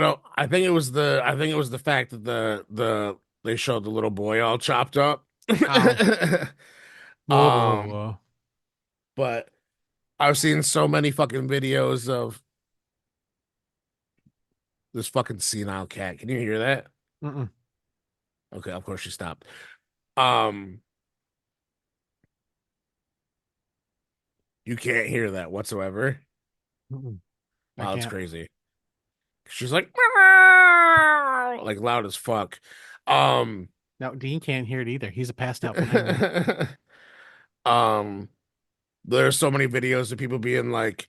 think it was the fact that they showed the little boy all chopped up. Oh. Whoa, whoa, Um, whoa. but I've seen so many fucking videos of this fucking senile cat. Can you hear that? Mm-mm. Okay, of course she stopped. Um, you can't hear that whatsoever. Mm-mm. I Wow, it's can't. crazy. She's like loud as fuck. Um, No, Dean can't hear it either. He's passed out behind me. um, there's so many videos of people being like,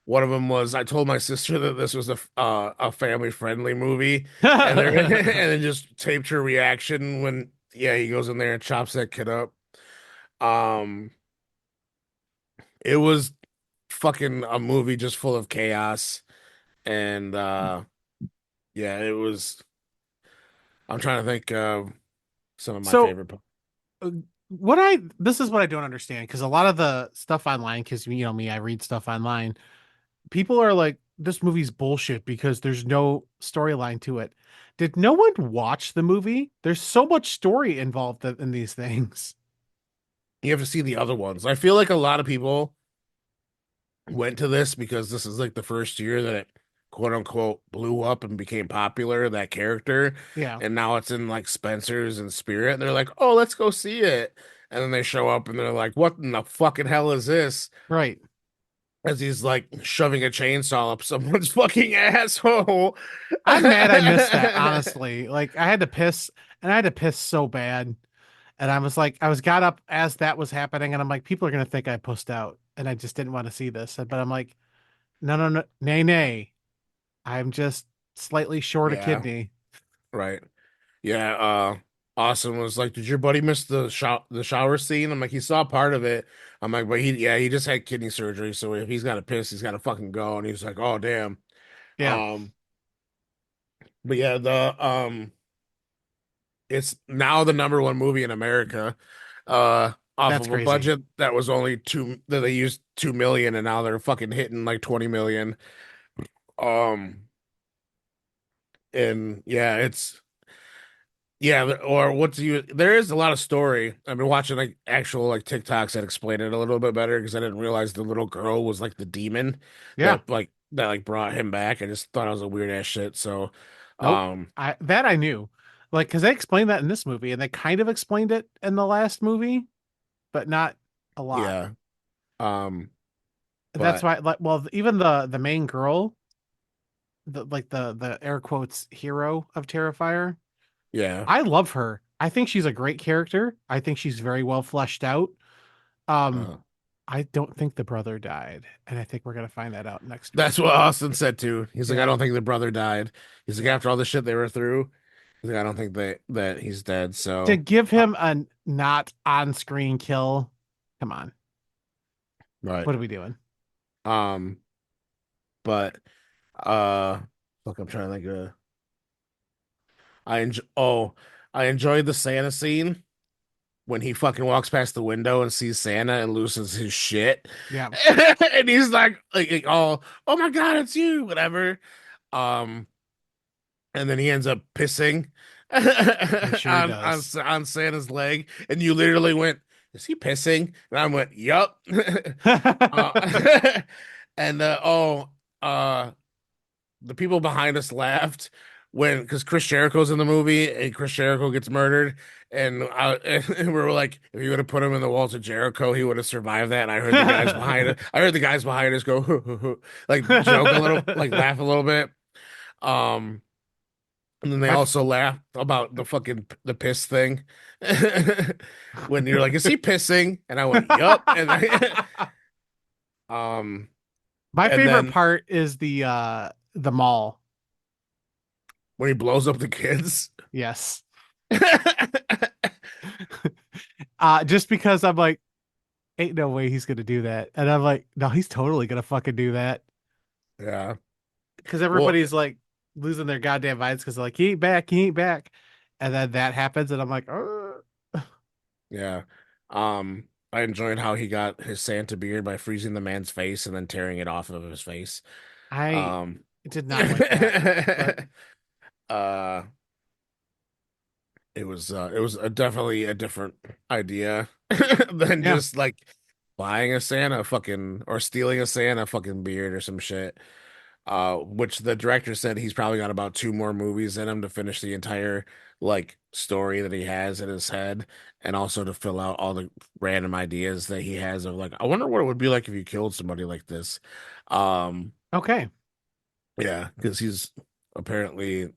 one of them was, I told my sister that this was a family friendly movie, and they're and then just taped her reaction when yeah he goes in there and chops that kid up. Um, it was fucking a movie just full of chaos, and yeah, it was. I'm trying to think of some of my So favorite. uh, what I this is what I don't understand because a lot of the stuff online, because you know me, I read stuff online. People are like, this movie's bullshit because there's no storyline to it. Did no one watch the movie? There's so much story involved in these things. You have to see the other ones. I feel like a lot of people went to this because this is like the first year that it quote unquote blew up and became popular, that character. Yeah, And now it's in like Spencer's and Spirit. And they're like, oh, let's go see it. And then they show up and they're like, what in the fucking hell is this? right. As he's like shoving a chainsaw up someone's fucking asshole. I'm mad I missed that, honestly. Like I had to piss and I had to piss so bad. And I was like, I was got up as that was happening, and I'm like, people are gonna think I pushed out, and I just didn't want to see this. But I'm like, no, no, no, nay, nay, I'm just slightly short a Yeah, kidney. right. Yeah, Austin was like, "Did your buddy miss the shower scene?" I'm like, "He saw part of it." I'm like, "But he just had kidney surgery, so if he's got to piss, he's got to fucking go." And he's like, "Oh, damn." Yeah, Um, but yeah, the it's now the number one movie in America, off that's of a crazy. budget that was only that they used 2 million, and now they're fucking hitting like 20 million. Um, and yeah, it's yeah, or what do you? There is a lot of story. I've been watching like actual like TikToks that explain it a little bit better because I didn't realize the little girl was like the demon Yeah, that like brought him back. I just thought it was a weird ass shit. So, nope. um, I knew, like, because they explained that in this movie, and they kind of explained it in the last movie, but not a lot. yeah, um, That's but why, like, well, even the main girl, the air quotes hero of Terrifier, yeah, I love her. I think she's a great character. I think she's very well fleshed out. Um, uh, I don't think the brother died, and I think we're gonna find that out next that's week. what Austin said too. He's like, I Yeah, don't think the brother died. He's like, yeah. after all the shit they were through, he's like, I don't think that he's dead. To So, give uh, him a not on-screen kill, come on, right, what are we doing? um, but uh, look, I'm trying to think of. I enjoyed the Santa scene when he fucking walks past the window and sees Santa and loses his shit. Yeah, And he's like, oh my God, it's you, whatever. Um, and then he ends up pissing he sure does. on Santa's leg, and you literally went, "Is he pissing?" And I went, "Yup." uh, and uh, the people behind us laughed when because Chris Jericho's in the movie and Chris Jericho gets murdered, and we were like, if you would have put him in the walls of Jericho, he would have survived that. And I heard the guys behind it, I heard the guys behind us go like joke a little, like laugh a little bit. Um, and then they My also laughed about the piss thing when you're like, is he pissing? And I went, yup. Um, my and favorite then part is the mall. when he blows up the kids. Yes. Just because I'm like, ain't no way he's gonna do that. And I'm like, no, he's totally gonna fucking do that. Yeah. Because Well, everybody's like losing their goddamn minds because they're like, he ain't back, he ain't back. And then that happens, and I'm like, yeah. I enjoyed how he got his Santa beard by freezing the man's face and then tearing it off of his face. I Um, did not like that. But uh, it was definitely a different idea than yeah, just like buying a Santa fucking or stealing a Santa fucking beard or some shit. Which the director said he's probably got about two more movies in him to finish the entire like story that he has in his head, and also to fill out all the random ideas that he has of like, I wonder what it would be like if you killed somebody like this. Um, okay, yeah, because he's apparently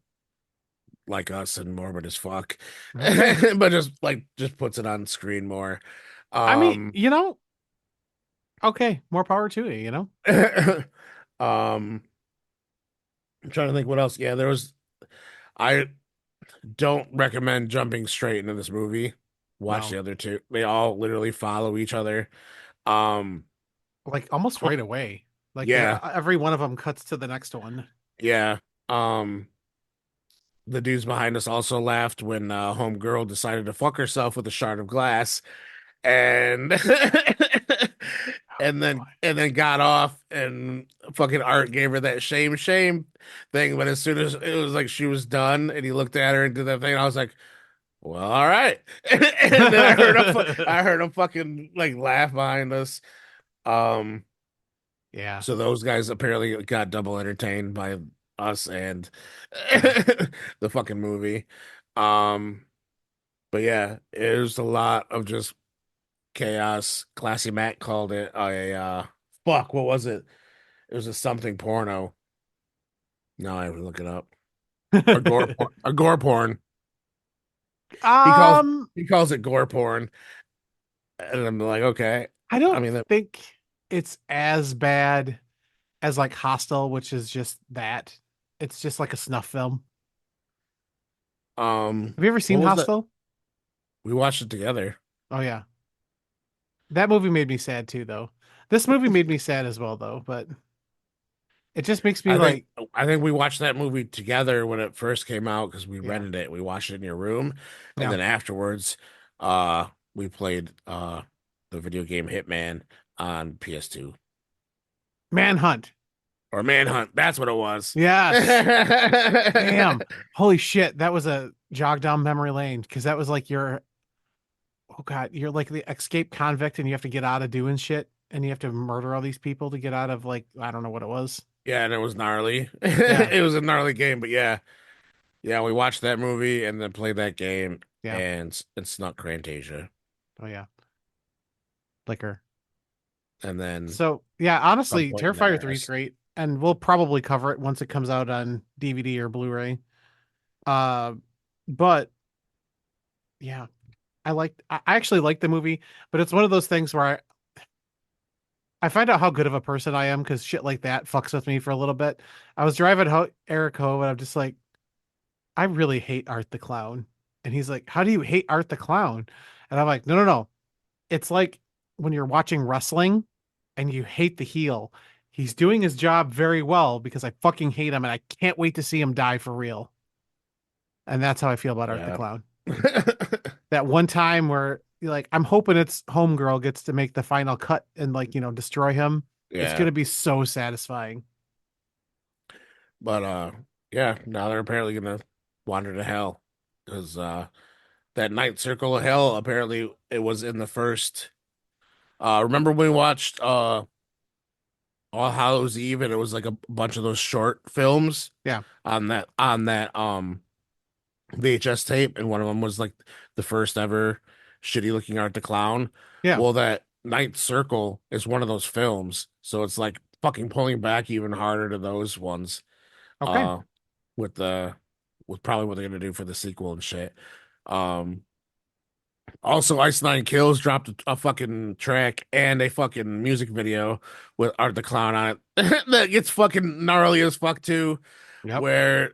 like us and morbid as fuck, okay. but just puts it on screen more. I mean, Um, okay, more power to you. um, I'm trying to think what else. Yeah, there was. I don't recommend jumping straight into this movie. Watch No, the other two. They all literally follow each other. Um, like almost right away. Like yeah, every one of them cuts to the next one. yeah. Um, the dudes behind us also laughed when homegirl decided to fuck herself with a shard of glass, and Oh boy. and then got off, and fucking Art gave her that shame thing. But as soon as it was like she was done, and he looked at her and did that thing, I was like, well, all right. And then I heard him fucking like laugh behind us. Um, Yeah, so those guys apparently got double entertained by us and yeah, the fucking movie. Um, but yeah, it was a lot of just chaos. Classy Matt called it a fuck, what was it? It was a something porno. No, I have to look it up. A gore porn. He calls Um, he calls it gore porn, and I'm like, okay. I I don't mean, think it's as bad as like Hostel, which is just that. It's just like a snuff film. Have you ever what seen was that? Hostel? We watched it together. Oh yeah. That movie made me sad too, though. This movie made me sad as well, though, but it just makes me I think like, I think we watched that movie together when it first came out because we yeah, rented it. We watched it in your room, and yeah. then afterwards, we played the video game Hitman on PS2 Manhunt. or Manhunt. That's what it was. Yes. Damn. Holy shit. That was a jog down memory lane because that was like your, oh God, you're like the escaped convict and you have to get out of doing shit and you have to murder all these people to get out of like, I don't know what it was. Yeah, and it was gnarly. Yeah. It was a gnarly game, but yeah, yeah, we watched that movie and then played that game Yeah. and snuck Crantasia, Oh yeah. Liquor. and then So yeah, some honestly, point in there, Terrifier 3 is great. And we'll probably cover it once it comes out on DVD or Blu-ray. Uh, but yeah, I actually like the movie, but it's one of those things where I find out how good of a person I am because shit like that fucks with me for a little bit. I was driving Eric home and I'm just like, I really hate Art the Clown. And he's like, how do you hate Art the Clown? And I'm like, no, no, no. It's like when you're watching wrestling and you hate the heel. He's doing his job very well because I fucking hate him and I can't wait to see him die for real. And that's how I feel about Art the yeah. Clown. That one time where like I'm hoping it's Homegirl gets to make the final cut and like, destroy him. It's Yeah. gonna be so satisfying. But yeah, now they're apparently gonna wander to hell because that ninth circle of hell apparently it was in the first. Remember when we watched All Hallows Eve and it was like a bunch of those short films Yeah. on that VHS tape, and one of them was like the first ever shitty looking Art the Clown. Yeah. Well, that ninth circle is one of those films, so it's like fucking pulling back even harder to those ones. Okay. Uh, with the with probably what they're gonna do for the sequel and shit. Um, Also, Ice Nine Kills dropped a fucking track and a fucking music video with Art the Clown on it that gets fucking gnarly as fuck too, Yep. where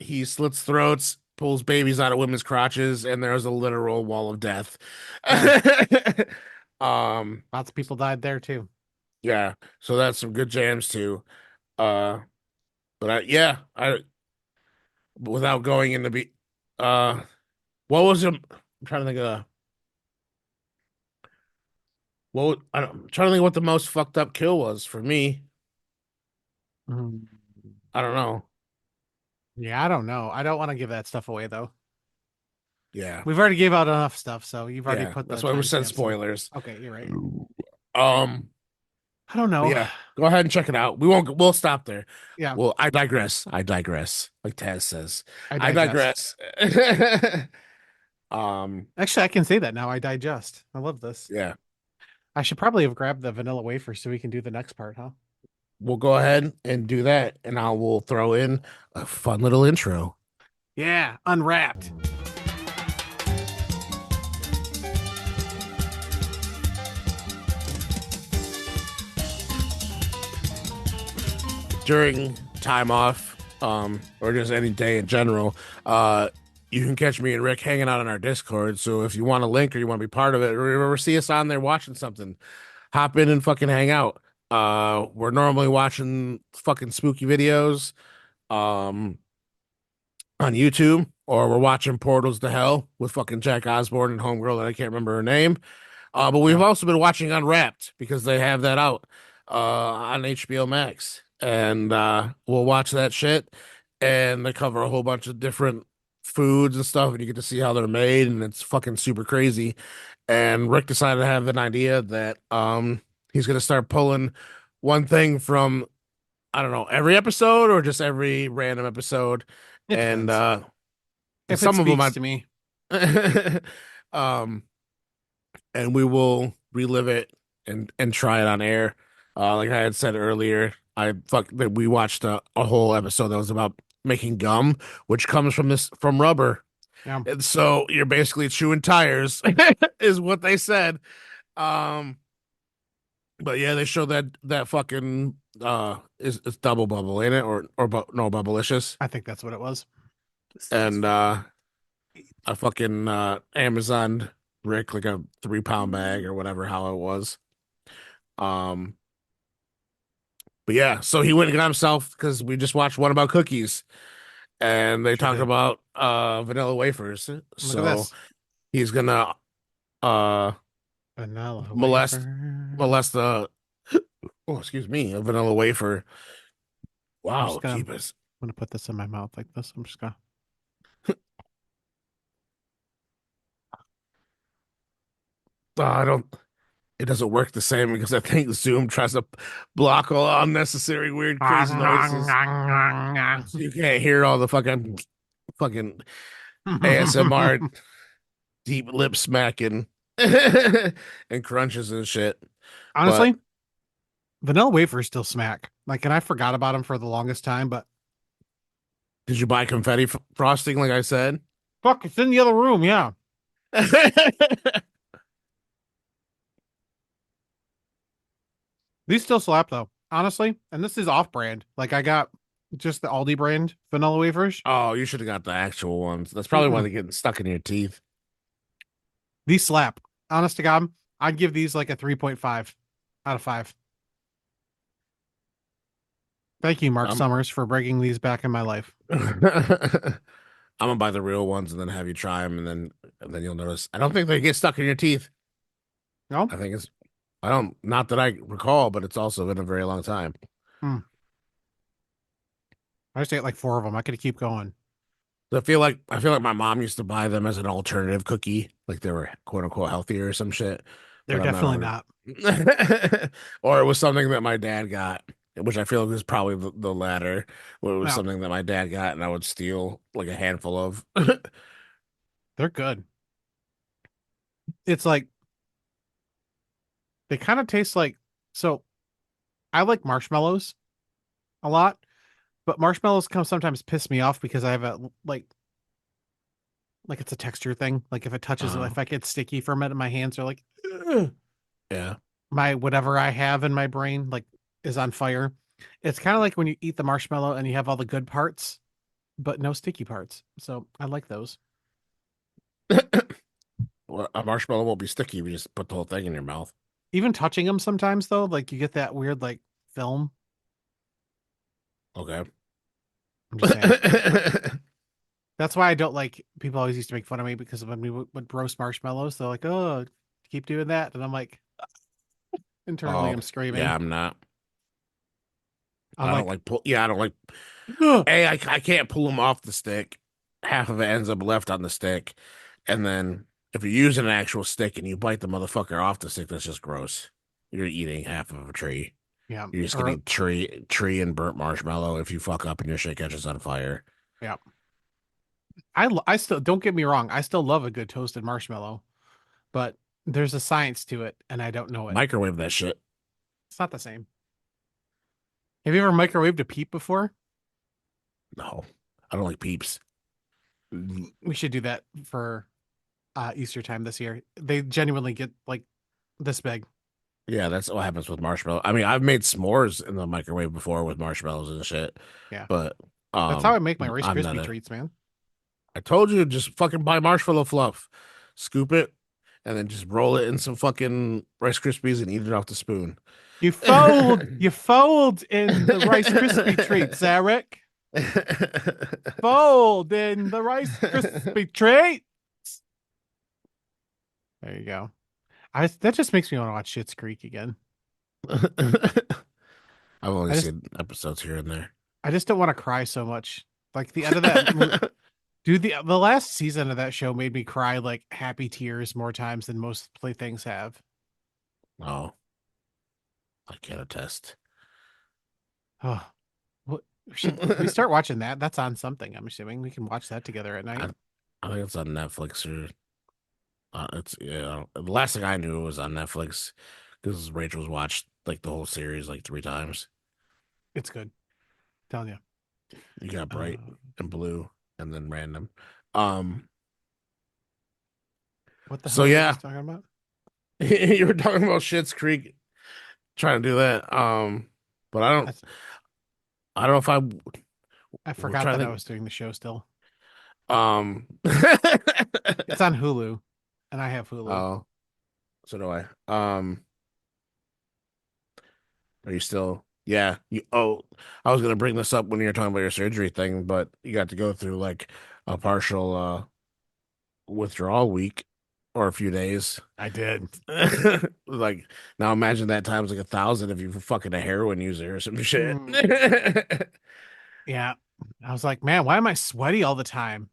he slits throats, pulls babies out of women's crotches, and there's a literal wall of death. Um, Lots of people died there too. yeah, so that's some good jams too. Uh, but I without going into uh what was it? I'm trying to think of I'm trying to think what the most fucked up kill was for me. Mhm. I don't know. Yeah, I don't know. I don't want to give that stuff away though. Yeah, We've already gave out enough stuff, so you've already yeah. put the That's why we said timestamps in. spoilers. Okay, you're right. Um, I don't but know. yeah, go ahead and check it out. We'll stop there. Yeah, Well, I digress. I digress. Like Taz says, I I digest. digress. Um, Actually, I can say that now. I digest. I love this. yeah, I should probably have grabbed the vanilla wafer so we can do the next part, huh? we'll go ahead and do that, and I will throw in a fun little intro. Yeah, unwrapped. During time off, or just any day in general, you can catch me and Rick hanging out on our Discord. So if you want a link or you want to be part of it, or you ever see us on there watching something, hop in and fucking hang out. We're normally watching fucking spooky videos, um, on YouTube, or we're watching Portals to Hell with fucking Jack Osborne and Homegirl that I can't remember her name. But we've Yeah. also been watching Unwrapped because they have that out on HBO Max. And we'll watch that shit. And they cover a whole bunch of different foods and stuff, and you get to see how they're made, and it's fucking super crazy. And Rick decided to have an idea that he's gonna start pulling one thing from I don't know, every episode or just every random episode. It And depends. If it some of them speaks to me. um and we will relive it and try it on air. Like I had said earlier, we watched a whole episode that was about making gum, which comes from rubber. Yeah. And so you're basically chewing tires, is what they said. Um, but yeah, they show that fucking is double bubble in it no bubblicious I think that's what it was. and I fucking Amazon Rick like a 3 pound bag or whatever how it was. Um, but yeah, so he went and got himself because we just watched What About Cookies and they Sure talked did. about vanilla wafers. Look at So this. he's gonna uh Vanilla molest wafer. molest the oh excuse me a vanilla wafer. I'm just Wow, gonna jeepers. put this in my mouth like this. I'm just gonna. I don't. It doesn't work the same because I think Zoom tries to block all unnecessary, weird, crazy noises, so you can't hear all the fucking ASMR deep lip smacking and crunches and shit. But Honestly, vanilla wafers still smack. Like, and I forgot about them for the longest time, but did you buy confetti frosting? Like I said, fuck, it's in the other room. Yeah. These still slap though, honestly. And this is off brand. Like I got just the Aldi brand vanilla wafers. oh, you should have got the actual ones. That's probably why Mm-mm. they're getting stuck in your teeth. These slap. Honest to God, I'd give these like a 3.5 out of 5. Thank you, Mark Um, Summers, for bringing these back in my life. I'm gonna buy the real ones and then have you try them, and then you'll notice. I don't think they get stuck in your teeth. No? I think it's I don't not that I recall, but it's also been a very long time. Hmm. I just ate like 4 of them. I could keep going. I feel like my mom used to buy them as an alternative cookie, like they were quote unquote healthier or some shit. They're But I'm not definitely 100. not. Or it was something that my dad got, which I feel like was probably the latter. Where it was No, something that my dad got, and I would steal like a handful of. they're good. It's like they kind of taste like so I like marshmallows a lot, but marshmallows come sometimes piss me off because I have a like it's a texture thing. Like if it touches uh, if I get sticky from it and my hands are like "Ugh." yeah. My whatever I have in my brain like is on fire. It's kind of like when you eat the marshmallow and you have all the good parts, but no sticky parts. So I like those. Well, a marshmallow won't be sticky if you just put the whole thing in your mouth. Even touching them sometimes though, like you get that weird like film. Okay. I'm just saying. That's why I don't like people always used to make fun of me because of when we would roast marshmallows. They're like, "Oh, keep doing that," and I'm like, internally, Oh, I'm yeah, screaming. I'm not. I'm I don't like, like pull. Yeah, I don't like. "Ugh." I can't pull them off the stick. Half of it ends up left on the stick, and then if you're using an actual stick and you bite the motherfucker off the stick, that's just gross. You're eating half of a tree. Yeah, You're just or getting tree and burnt marshmallow if you fuck up and your shit catches on fire. yeah. I still don't get me wrong. I still love a good toasted marshmallow, but there's a science to it, and I don't know it. Microwave that shit. It's not the same. Have you ever microwaved a peep before? No, I don't like peeps. We should do that for Easter time this year. They genuinely get like this big. Yeah, that's what happens with marshmallow. I mean, I've made s'mores in the microwave before with marshmallows and shit, Yeah, but that's how I make my Rice I'm not Krispie a. treats, man. I told you, just fucking buy marshmallow fluff, scoop it, and then just roll it in some fucking Rice Krispies and eat it off the spoon. You fold in the Rice Krispie treats, Eric. Fold in the Rice Krispie treats. There you go. That just makes me want to watch Schitt's Creek again. I've only I just seen episodes here and there. I just don't want to cry so much. Like the end of that dude, the last season of that show made me cry like happy tears more times than most playthings have. Oh, I can't attest. Oh, what should we start watching that? That's on something. I'm assuming we can watch that together at night. I, I think it's on Netflix or it's yeah. The last thing I knew it was on Netflix because Rachel's watched like the whole series like 3 times. It's good. Telling you. You got Uh, Bright and Blue and then Random. Um, What the So hell were we yeah, just talking about? you were talking about Schitt's Creek, trying to do that. But I, I don't know if I I we're forgot trying that to I think. was doing the show still. Um, It's on Hulu, and I have Hulu. oh, so do I. Are you still? Yeah. I was gonna bring this up when you were talking about your surgery thing, but you got to go through like a partial withdrawal week or a few days. I did. Like now, imagine that times like 1,000 if you're fucking a heroin user or some shit. Mm, yeah. I was like, man, why am I sweaty all the time?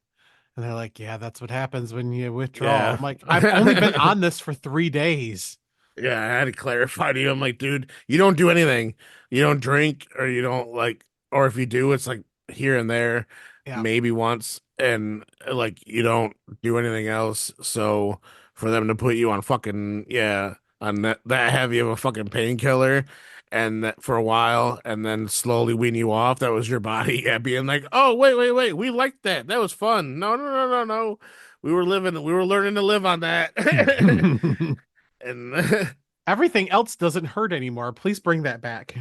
And they're like, yeah, that's what happens when you withdraw. Yeah. I'm like, I've only been on this for 3 days. Yeah, I had to clarify to you. I'm like, dude, you don't do anything. You don't drink, or you don't like, or if you do, it's like here and there, Yeah, maybe once, and like you don't do anything else. So for them to put you on fucking, yeah, on that heavy of a fucking painkiller, and that for a while, and then slowly wean you off, that was your body yeah, being like, oh wait, we liked that. That was fun. No. We were learning to live on that. And everything else doesn't hurt anymore. Please bring that back.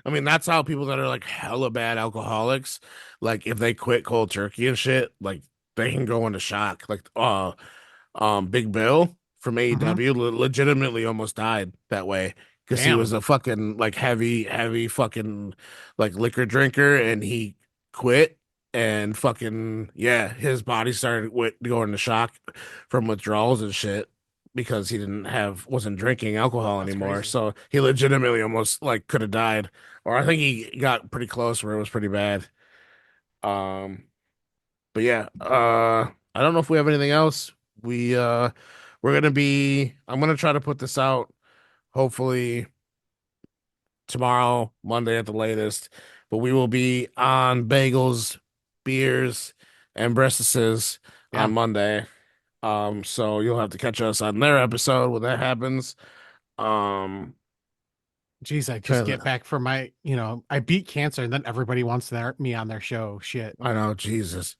I mean, that's how people that are like hella bad alcoholics, like if they quit cold turkey and shit, like they can go into shock. Like, Big Bill from Hmm. AEW legitimately almost died that way because he was Damn, a fucking like heavy fucking like liquor drinker, and he quit, and fucking yeah, his body started going into shock from withdrawals and shit because he wasn't drinking alcohol that's anymore. crazy. So he legitimately almost like could have died, or I think he got pretty close where it was pretty bad. Um, but yeah, I don't know if we have anything else. I'm gonna try to put this out hopefully tomorrow, Monday at the latest. But we will be on bagels, beers, and breastises Yeah. on Monday. So you'll have to catch us on their episode when that happens. Um, Geez, I just trying get back from I beat cancer and then everybody wants me on their show. Shit. I know, Jesus.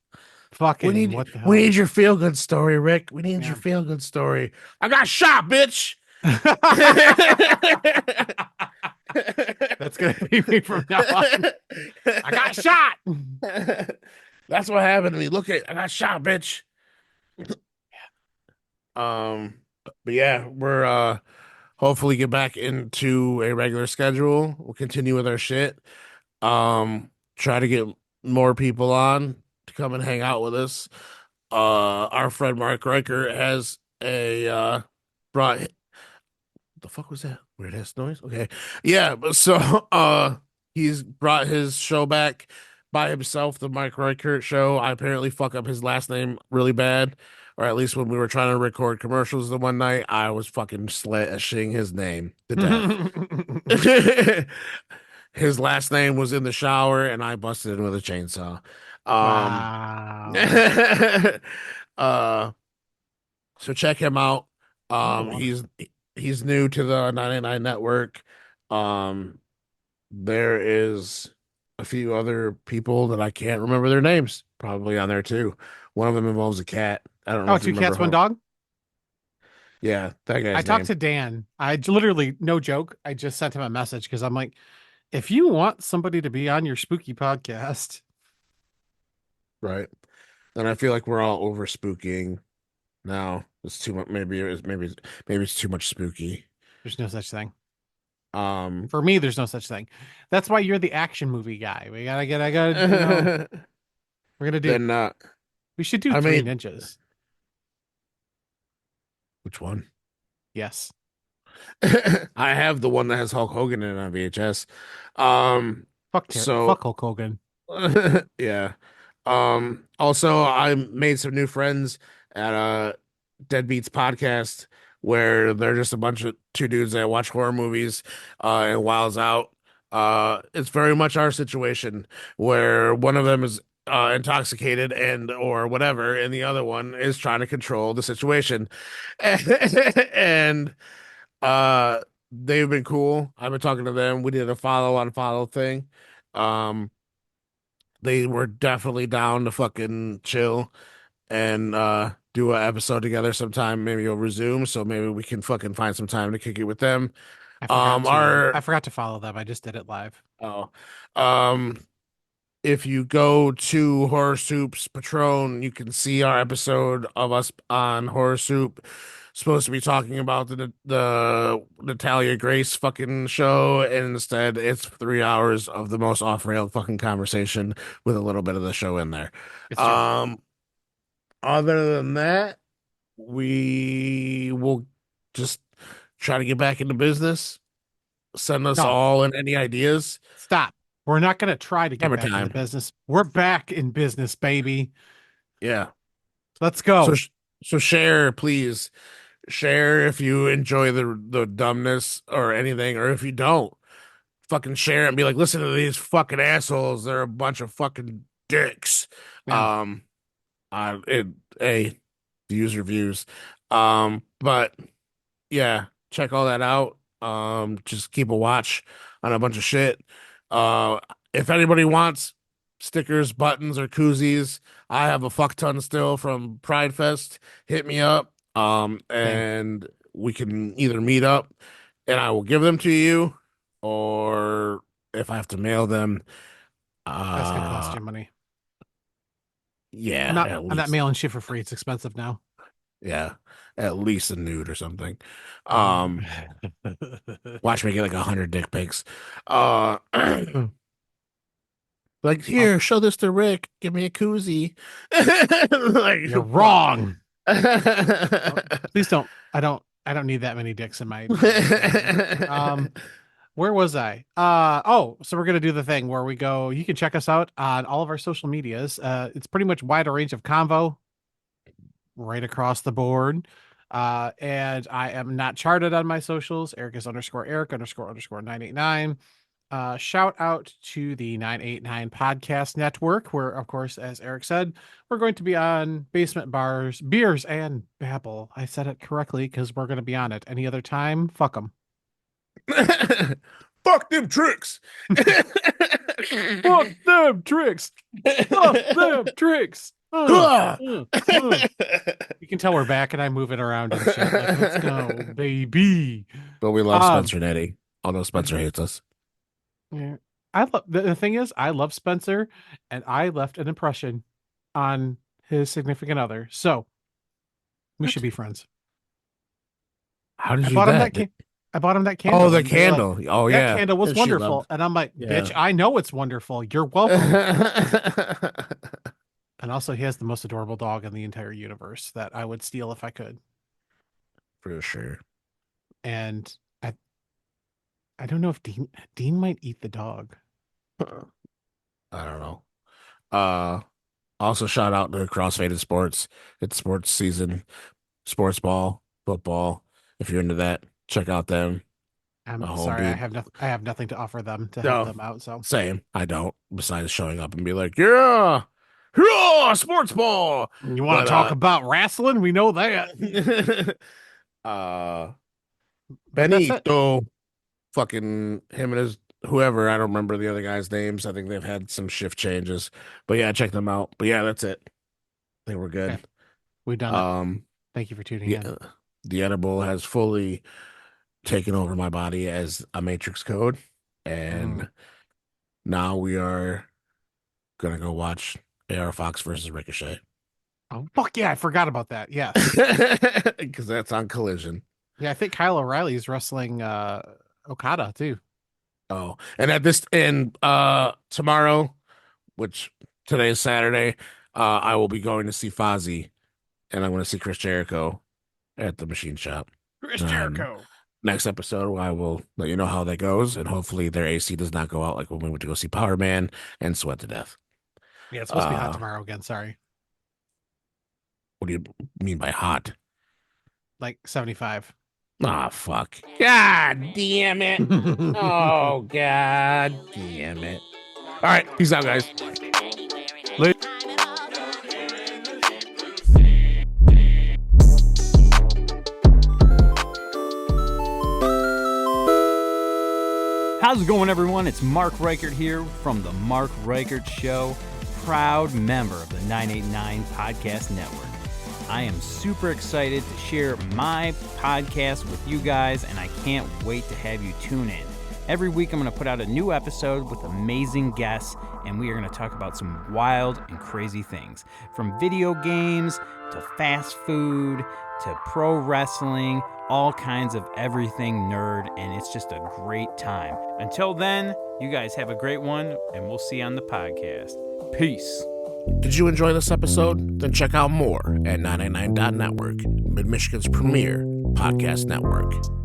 Fucking what the We hell? need your feel good story, Rick. We need your Yeah. feel good story. I got shot, bitch. That's gonna be me from now on. I got shot. That's what happened to me. I got shot, bitch. But yeah, we're hopefully get back into a regular schedule. We'll continue with our shit. Try to get more people on to come and hang out with us. Our friend Mark Riker has a brought the fuck was that? Weird ass noise. Okay. Yeah, but so he's brought his show back by himself, the Mike Reichert show. I apparently fuck up his last name really bad. Or at least when we were trying to record commercials the one night, I was fucking slashing his name to death. His last name was in the shower and I busted in with a chainsaw. Um Wow. uh so check him out. Another Um, water. he's he's new to the 99 network. Um, there is a few other people that I can't remember their names probably on there too. One of them involves a cat. I don't know Oh, if you two remember cats, one how. dog. Yeah, that I guy's talked name. to Dan. Literally, no joke. I just sent him a message because I'm like, if you want somebody to be on your spooky podcast, Right. And I feel like we're all over spooking now. It's too much. Maybe it's too much spooky. there's no such thing. Um, For me, there's no such thing. That's why you're the action movie guy. I gotta, then we're gonna do, we should do I Three mean, Ninjas. which one? Yes. I have the one that has Hulk Hogan in it on VHS. Um, so Fuck Hulk Hogan. yeah. Also I made some new friends at Deadbeats podcast where they're just a bunch of two dudes that watch horror movies and Wiles Out. It's very much our situation where one of them is intoxicated and or whatever, and the other one is trying to control the situation. And they've been cool. I've been talking to them. We did a follow on follow thing. Um, they were definitely down to fucking chill and do an episode together sometime. Maybe you'll resume, so maybe we can fucking find some time to kick it with them. I forgot to follow them. I just did it live. Oh, um, if you go to Horror Soup's Patron, you can see our episode of us on Horror Soup. Supposed to be talking about the Natalia Grace fucking show, and instead it's 3 hours of the most off-rail fucking conversation with a little bit of the show in there. It's true. Other than that, we will just try to get back into business. Send us No. all in any ideas. Stop. We're not going to try to get Hammer back time. into business. We're back in business, baby. Yeah. Let's go. So share, please. Share if you enjoy the dumbness or anything, or if you don't, fucking share it and be like, listen to these fucking assholes. They're a bunch of fucking dicks. Yeah. The user views. But yeah, check all that out. Just keep a watch on a bunch of shit. If anybody wants stickers, buttons, or koozies, I have a fuck ton still from Pride Fest. Hit me up. And we can either meet up and I will give them to you, or if I have to mail them, That's gonna cost you money. Yeah, I'm not mailing shit for free. It's expensive now. Yeah, at least a nude or something. Watch me get like 100 dick pics. Like, here, show this to Rick. Give me a koozie. Like, you're wrong. Please don't. I don't need that many dicks in my. Where was I? So we're gonna do the thing where we go. You can check us out on all of our social medias. It's pretty much wider range of convo, right across the board. And I am not charted on my socials. Eric is _Eric__989. Shout out to the 989 Podcast Network, where, of course, as Eric said, we're going to be on Basement Bars, Beers, and Babble. I said it correctly because we're going to be on it. Any other time, fuck them. Fuck them tricks. Fuck them tricks. Fuck them tricks. You can tell we're back and I'm moving around and shit. Like, let's go, baby. But we love Spencer and Eddie, although Spencer hates us. Yeah, I love the thing is I love Spencer, and I left an impression on his significant other, so we should be friends. How did I you bought do him that? I bought him that candle. Oh, the and they were candle. like, Oh, yeah. That candle was She wonderful, loved- and I'm like, Yeah. bitch, I know it's wonderful. You're welcome. And also, he has the most adorable dog in the entire universe that I would steal if I could. For sure. And I don't know if Dean might eat the dog. I don't know. Also shout out to Crossfaded Sports. It's sports season, sports ball, football. If you're into that, check out them. I'm Oh, sorry, dude. I have nothing to offer them to help them out. So Same. I don't. Besides showing up and be like, yeah, sports ball. you want to talk about wrestling? We know that. Benito, fucking him and his whoever, I don't remember the other guys' names. I think they've had some shift changes, but yeah, check them out. But yeah, that's it. I think we're good. Okay. We've done it. Thank you for tuning in. The edible has fully taken over my body as a matrix code, and now we are gonna go watch AR Fox versus Ricochet. Oh fuck yeah, I forgot about that. Yeah. Because that's on Collision. Yeah, I think Kyle O'Reilly is wrestling Okada too. Oh, and tomorrow, which today is Saturday, I will be going to see Fozzy, and I'm going to see Chris Jericho at the Machine Shop. Chris Jericho. Next episode, I will let you know how that goes, and hopefully their AC does not go out like when we went to go see Power Man and sweat to death. Yeah, it's supposed to be hot tomorrow again. Sorry. What do you mean by hot? Like 75. Ah, fuck. God damn it. Oh, God damn it. All right. Peace out, guys. Later. How's it going, everyone? It's Mark Reichert here from The Mark Reichert Show, proud member of the 989 Podcast Network. I am super excited to share my podcast with you guys, and I can't wait to have you tune in. Every week, I'm going to put out a new episode with amazing guests, and we are going to talk about some wild and crazy things. From video games to fast food to pro wrestling, all kinds of everything nerd, and it's just a great time. Until then, you guys have a great one, and we'll see you on the podcast. Peace. Did you enjoy this episode? Then check out more at 989.network, Mid-Michigan's premier podcast network.